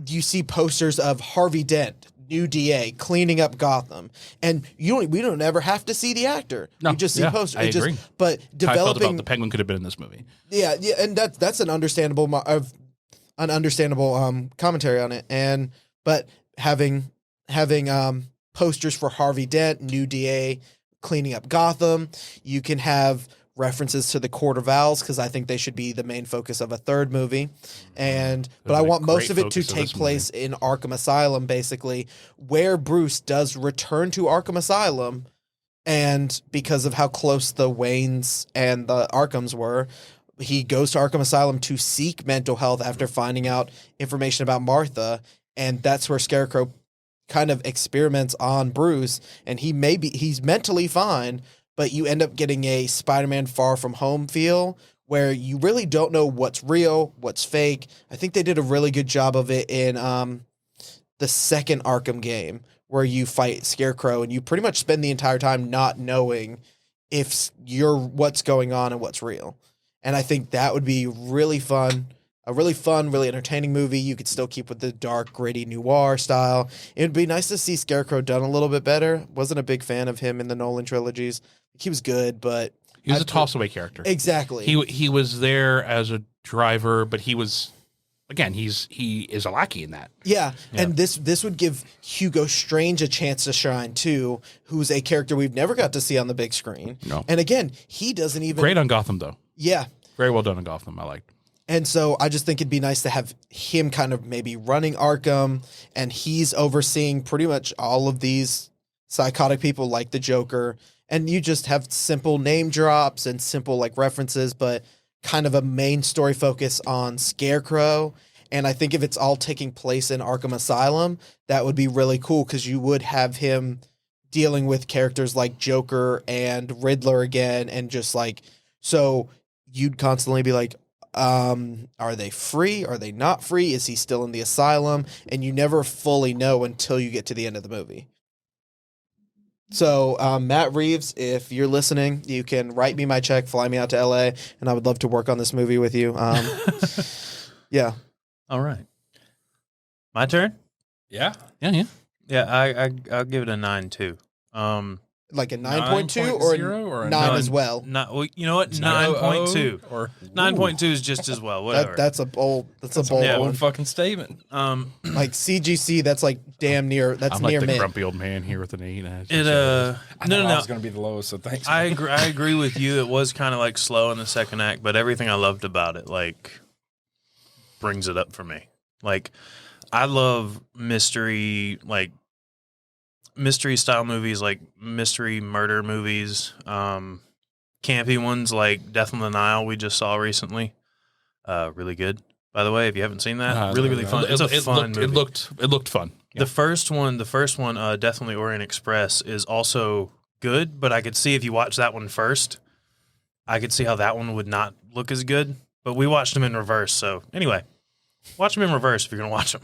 you see posters of Harvey Dent, new DA, cleaning up Gotham, and we don't ever have to see the actor. No, you just see yeah, posters. I agree. But How I felt about developing the Penguin could have been in this movie. yeah, and that's an understandable commentary on it. But having posters for Harvey Dent, new DA, cleaning up Gotham, you can have references to the Court of Owls because I think they should be the main focus of a third movie. But I want most of it to take place in Arkham Asylum, basically, where Bruce does return to Arkham Asylum, and because of how close the Waynes and the Arkhams were, he goes to Arkham Asylum to seek mental health after finding out information about Martha, and that's where Scarecrow kind of experiments on Bruce, and he's mentally fine, but you end up getting a Spider-Man Far From Home feel where you really don't know what's real, what's fake. I think they did a really good job of it in the second Arkham game, where you fight Scarecrow and you pretty much spend the entire time not knowing if what's going on and what's real. And I think that would be really fun. A really fun, really entertaining movie. You could still keep with the dark, gritty noir style. It'd be nice to see Scarecrow done a little bit better. Wasn't a big fan of him in the Nolan trilogies. He was good, but he was a toss-away character. Exactly. He was there as a driver, but he was, again, he is a lackey in that. Yeah, and this would give Hugo Strange a chance to shine too, who's a character we've never got to see on the big screen. No. And again, he doesn't even Great on Gotham though. Yeah. Very well done on Gotham. I liked. And so I just think it'd be nice to have him kind of maybe running Arkham, and he's overseeing pretty much all of these psychotic people like the Joker. And you just have simple name drops and simple like references, but kind of a main story focus on Scarecrow. And I think if it's all taking place in Arkham Asylum, that would be really cool because you would have him dealing with characters like Joker and Riddler again. And just like, so you'd constantly be like, are they free? Are they not free? Is he still in the asylum? And you never fully know until you get to the end of the movie. So, Matt Reeves, if you're listening, you can write me my check, fly me out to LA, and I would love to work on this movie with you. Yeah. All right. My turn? Yeah. Yeah. Yeah, I'll give it a 9 too. Like a 9.2 or 9.0 or a 9 as well. Well, you know what? 9.2 or 9.2 is just as well. Whatever. That's a bold yeah, one. bold fucking statement. Like CGC, that's like damn near. That's I'm near like the mid. grumpy old man here with an 8. I was going to be the lowest, so thanks. I agree with you. It was kind of like slow in the second act, but everything I loved about it like brings it up for me. Like I love mystery style movies, like mystery murder movies, campy ones like Death on the Nile we just saw recently. Really good, by the way. If you haven't seen that, really fun. It's a fun movie. It looked fun. Yeah. The first one, Death on the Orient Express, is also good, but I could see if you watch that one first, I could see how that one would not look as good. But we watched them in reverse, so anyway, watch them in reverse if you're gonna watch them.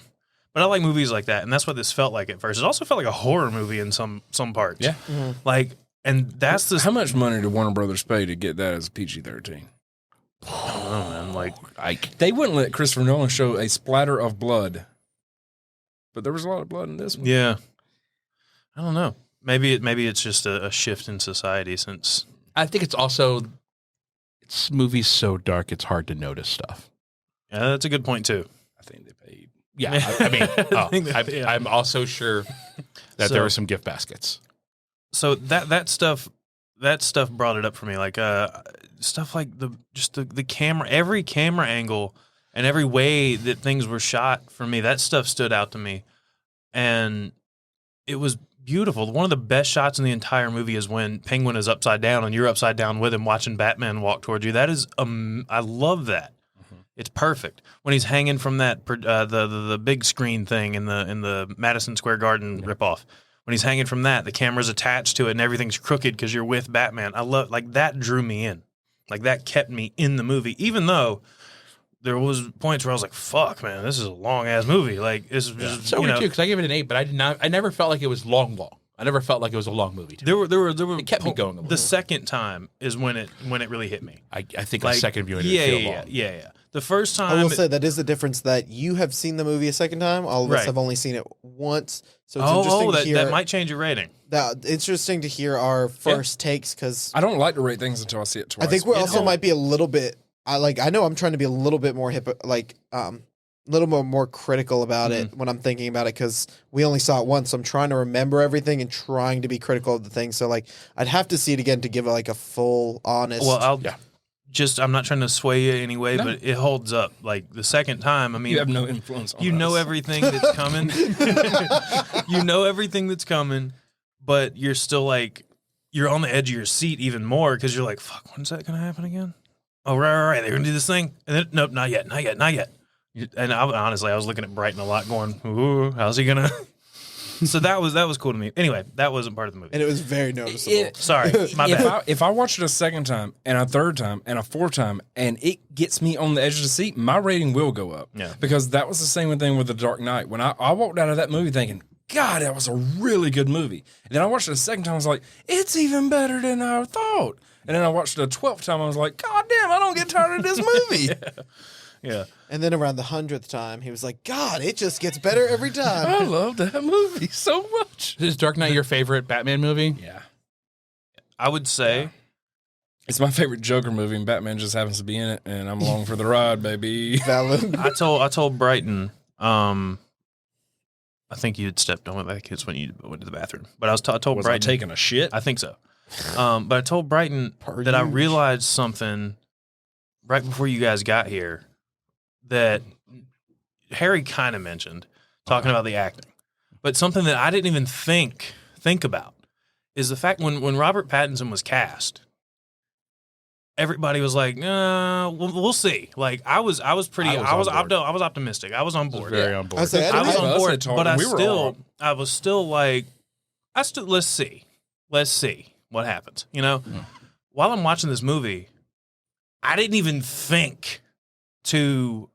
But I like movies like that, and that's what this felt like at first. It also felt like a horror movie in some parts. Yeah. Mm-hmm. Like, and that's the... How much money did Warner Brothers pay to get that as a PG-13? I don't know, man. Like, They wouldn't let Christopher Nolan show a splatter of blood, but there was a lot of blood in this one. yeah. I don't know. Maybe it's just a shift in society since... I think it's also this movie's so dark it's hard to notice stuff. Yeah, that's a good point, too. I think they paid. Yeah, I mean, I'm also sure that there were some gift baskets. So that stuff brought it up for me. Like stuff like the camera, every camera angle and every way that things were shot for me, that stuff stood out to me, and it was beautiful. One of the best shots in the entire movie is when Penguin is upside down and you're upside down with him, watching Batman walk towards you. That is I love that. It's perfect when he's hanging from that the big screen thing in the Madison Square Garden ripoff. When he's hanging from that, the camera's attached to it and everything's crooked because you're with Batman. I love like that drew me in, like that kept me in the movie. Even though there was points where I was like, "Fuck, man, this is a long ass movie." Like this is just, So too, because I gave it an 8, but I never felt like it was long. I never felt like it was a long movie. There were. It kept me going a little. The second time is when it really hit me. I think Like, the second viewing, it didn't feel long. Yeah. The first I time, will say that is the difference that you have seen the movie a second time. All of us Right. have only seen it once. So it's interesting to hear. that might change your rating. Interesting to hear our first takes because I don't like to rate things until I see it twice. I think we also might be a little bit. I know I'm trying to be a little bit more little more critical about it when I'm thinking about it because we only saw it once. So I'm trying to remember everything and trying to be critical of the thing. So like I'd have to see it again to give it like a full honest. Well, I'm not trying to sway you anyway, but it holds up. Like the second time, I mean, You have no influence on you know us. everything that's coming. You know everything that's coming, but you're still like you're on the edge of your seat even more because you're like, "Fuck, when's that gonna happen again?" Oh, right. They're gonna do this thing, and then nope, not yet. And honestly, I was looking at Bryton a lot, going, "Ooh, how's he gonna?" So that was cool to me. Anyway, that wasn't part of the movie. and it was very noticeable. Sorry, my bad. If I watch it a second time and a third time and a fourth time and it gets me on the edge of the seat, my rating will go up. Yeah. Because that was the same thing with The Dark Knight. When I walked out of that movie thinking, God, that was a really good movie. And then I watched it a second time, I was like, it's even better than I thought. And then I watched it a 12th time, I was like, God damn, I don't get tired of this movie. Yeah. And then around the 100th time, he was like, God, it just gets better every time. I love that movie so much. Is Dark Knight your favorite Batman movie? Yeah. I would say It's my favorite Joker movie, and Batman just happens to be in it, and I'm along for the ride, baby. Valid. I told Bryton, I think you had stepped on that kids when you went to the bathroom. But I told Was Bryton I taking a shit? I think so. But I told Bryton that I realized something right before you guys got here that Harry kind of mentioned, talking about the acting. But something that I didn't even think about is the fact when Robert Pattinson was cast, everybody was like, we'll see. Like I was optimistic. I was on board. Very on board. I say, I was on us board, had talked, but and we were let's see what happens. You know, while I'm watching this movie, I didn't even think to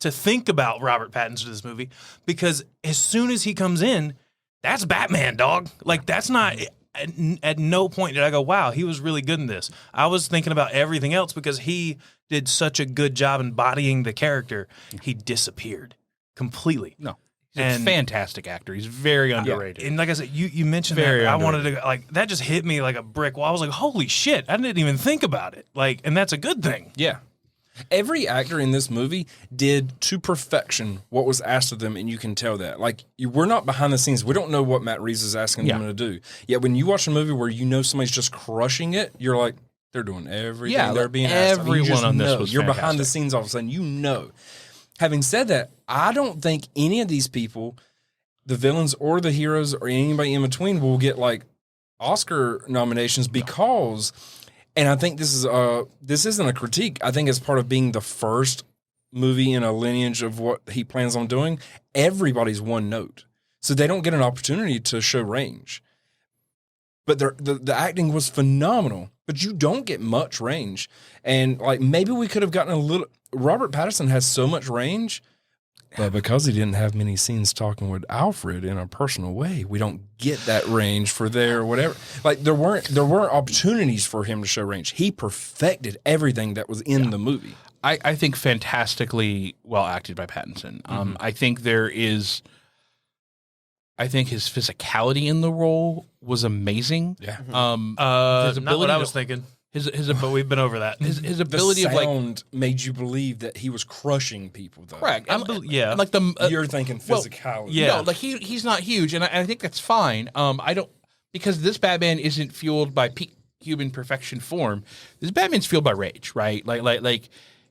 think about Robert Pattinson in this movie because as soon as he comes in, that's Batman, dog. Like that's not. At no point did I go, wow, he was really good in this. I was thinking about everything else because he did such a good job embodying the character. He disappeared completely. No. He's a fantastic actor. He's very underrated. And like I said, you mentioned Very that. I wanted to like that just hit me like a brick wall. I was like, holy shit, I didn't even think about it. Like, and that's a good thing. Yeah. Every actor in this movie did to perfection what was asked of them, and you can tell that. Like, we're not behind the scenes. We don't know what Matt Reeves is asking them to do. Yet when you watch a movie where you know somebody's just crushing it, you're like, they're doing everything they're being asked of. Everyone on this was You're fantastic. behind the scenes all of a sudden. You know. Having said that, I don't think any of these people, the villains or the heroes or anybody in between, will get like Oscar nominations because... And I think this isn't a critique. I think it's part of being the first movie in a lineage of what he plans on doing. Everybody's one note. So they don't get an opportunity to show range. But the acting was phenomenal. But you don't get much range. And like maybe we could have gotten a little... Robert Pattinson has so much range, but because he didn't have many scenes talking with Alfred in a personal way, we don't get that range for there, whatever. Like there weren't opportunities for him to show range. He perfected everything that was in the movie. I think fantastically well acted by Pattinson. I think his physicality in the role was amazing. Yeah. His Not ability what I was thinking. But we've been over that. his The ability of like sound made you believe that he was crushing people, though. correct. Yeah. Like the You're thinking physicality. yeah. No, like he's not huge, and I think that's fine. I don't because this Batman isn't fueled by peak human perfection form. This Batman's fueled by rage, right? Like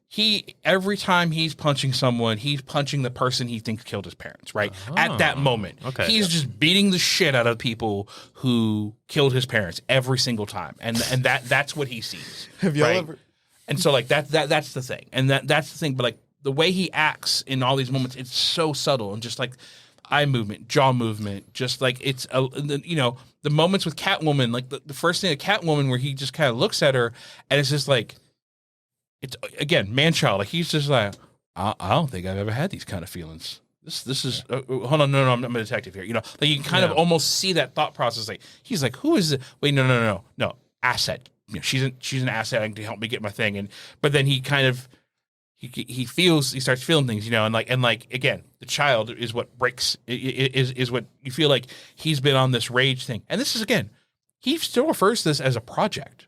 he every time he's punching someone, he's punching the person he thinks killed his parents, right? At that moment, okay. he's just beating the shit out of people who killed his parents every single time, and that's what he sees. Have y'all right? ever? And so like that's the thing, and that's the thing. But like the way he acts in all these moments, it's so subtle and just like eye movement, jaw movement, just like it's the moments with Catwoman, like the first thing at Catwoman where he just kind of looks at her and it's just like it's again man-child. Like he's just like I don't think I've ever had these kind of feelings. This is hold on, no, I'm a detective here. Like you can kind of almost see that thought process. Like he's like, who is it? Wait, no, asset. She's an asset to help me get my thing. But then he he starts feeling things, and like again, the child is what breaks is what you feel like he's been on this rage thing. And this is, again, he still refers to this as a project.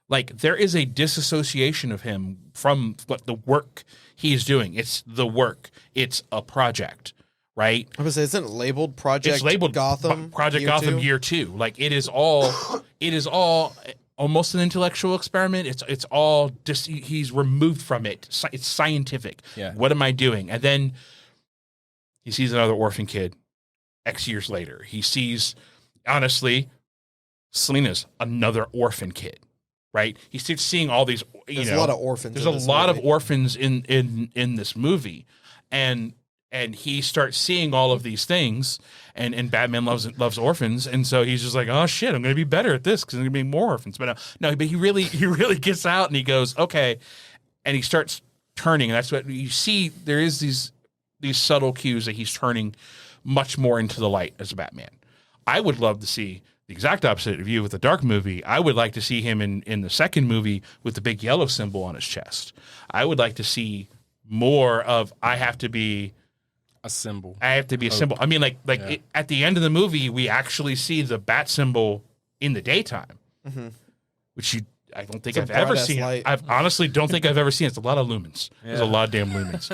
Like, there is a disassociation of him from what the work he's doing. It's the work. It's a project, right? I was say, isn't it labeled Project? It's labeled Gotham. Project Year Gotham 2? Year 2. Like, it is all almost an intellectual experiment. It's all just he's removed from it. It's scientific. Yeah. What am I doing? And then he sees another orphan kid X years later. He sees, honestly, Selena's another orphan kid, right? He starts seeing all these, There's a lot of orphans. There's in a this lot movie. of orphans in this movie. And he starts seeing all of these things, and Batman loves orphans, and so he's just like, oh shit, I'm going to be better at this because I'm going to be more orphans. But but he really gets out and he goes, okay, and he starts turning, and that's what you see. There is these subtle cues that he's turning much more into the light as a Batman. I would love to see the exact opposite of you with the Dark movie. I would like to see him in the second movie with the big yellow symbol on his chest. I would like to see more of I have to be A symbol. a symbol. I mean, at the end of the movie, we actually see the bat symbol in the daytime, which I don't think It's a I've ever bright-ass seen. light. I honestly don't think I've ever seen. It's a lot of lumens. There's a lot of damn lumens.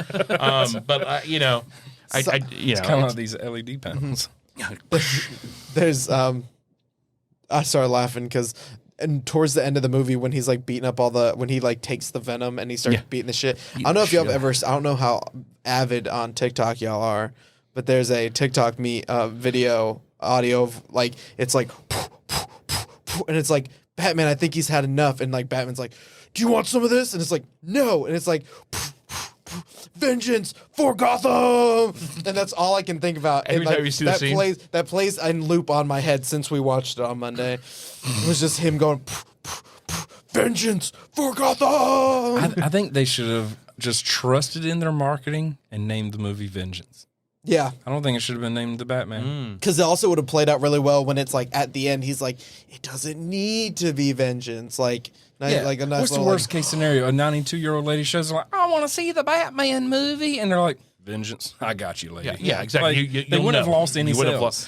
It's kind of like these LED panels. There's I started laughing because and towards the end of the movie when he's like beating up when he like takes the venom and he starts beating the shit. I don't know if y'all have ever. I don't know how avid on TikTok y'all are, but there's a TikTok video audio of like it's like and it's like Batman. I think he's had enough, and like Batman's like, "Do you want some of this?" And it's like, "No," and it's like. Vengeance for Gotham, and that's all I can think about. Every and time you see the scene? that plays in loop on my head since we watched it on Monday. It was just him going, "Vengeance for Gotham." I think they should have just trusted in their marketing and named the movie Vengeance. Yeah, I don't think it should have been named The Batman. because it also would have played out really well when it's like at the end he's like, "It doesn't need to be vengeance." Like a nice What's the little, worst case scenario? A 92-year-old lady shows up like, I want to see the Batman movie. And they're like, Vengeance. I got you, lady. Yeah, exactly. Like, they wouldn't have lost any sales.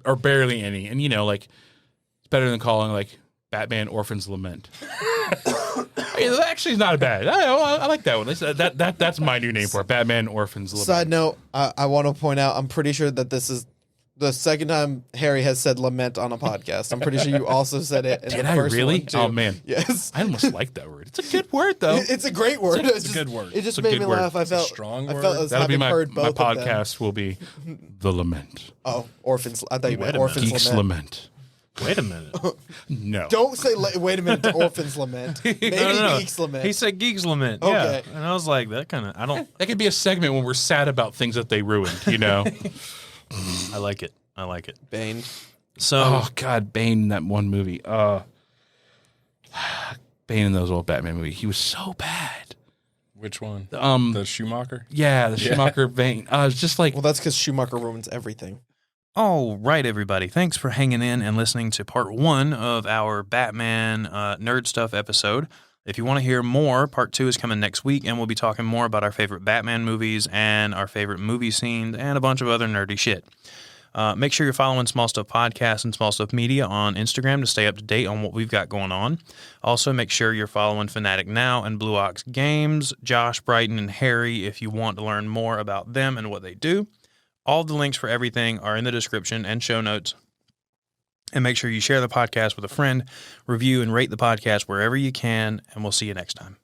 Or barely any. And it's better than calling like Batman Orphan's Lament. That actually is not bad. I like that one. That's my new name for it. Batman Orphan's Lament. Side note, I want to point out, I'm pretty sure that this is the second time Harry has said lament on a podcast. I'm pretty sure you also said it in Did the I first really? one, too. Oh, man. Yes. I almost like that word. It's a good word, though. It's a great word. It's a good word. It just It's a made good me word. laugh. I felt strong I word. felt as That'll be having my heard both of them. podcast will be The Lament. Oh, Orphans. I thought you meant Wait a Orphans Geeks Lament. Lament. Wait a minute. No. Don't say, wait a minute, to Orphans Lament. Maybe No. Geeks Lament. He said Geeks Lament. Okay. Yeah. And I was like, that kind of, I don't, That could be a segment when we're sad about things that they ruined, I like it. I like it. Bane. So, Oh, God, Bane in that one movie. Bane in those old Batman movies. He was so bad. Which one? The The Schumacher? the Schumacher Bane. It's just like, Well, that's because Schumacher ruins everything. all right, everybody. Thanks for hanging in and listening to part 1 of our Batman Nerd Stuff episode. If you want to hear more, part 2 is coming next week, and we'll be talking more about our favorite Batman movies and our favorite movie scenes and a bunch of other nerdy shit. Make sure you're following Small Stuff Podcast and Small Stuff Media on Instagram to stay up to date on what we've got going on. Also, make sure you're following FanaticNOW and Blue Ox Games, Josh, Bryton, and Harry if you want to learn more about them and what they do. All the links for everything are in the description and show notes. And make sure you share the podcast with a friend, review and rate the podcast wherever you can, and we'll see you next time.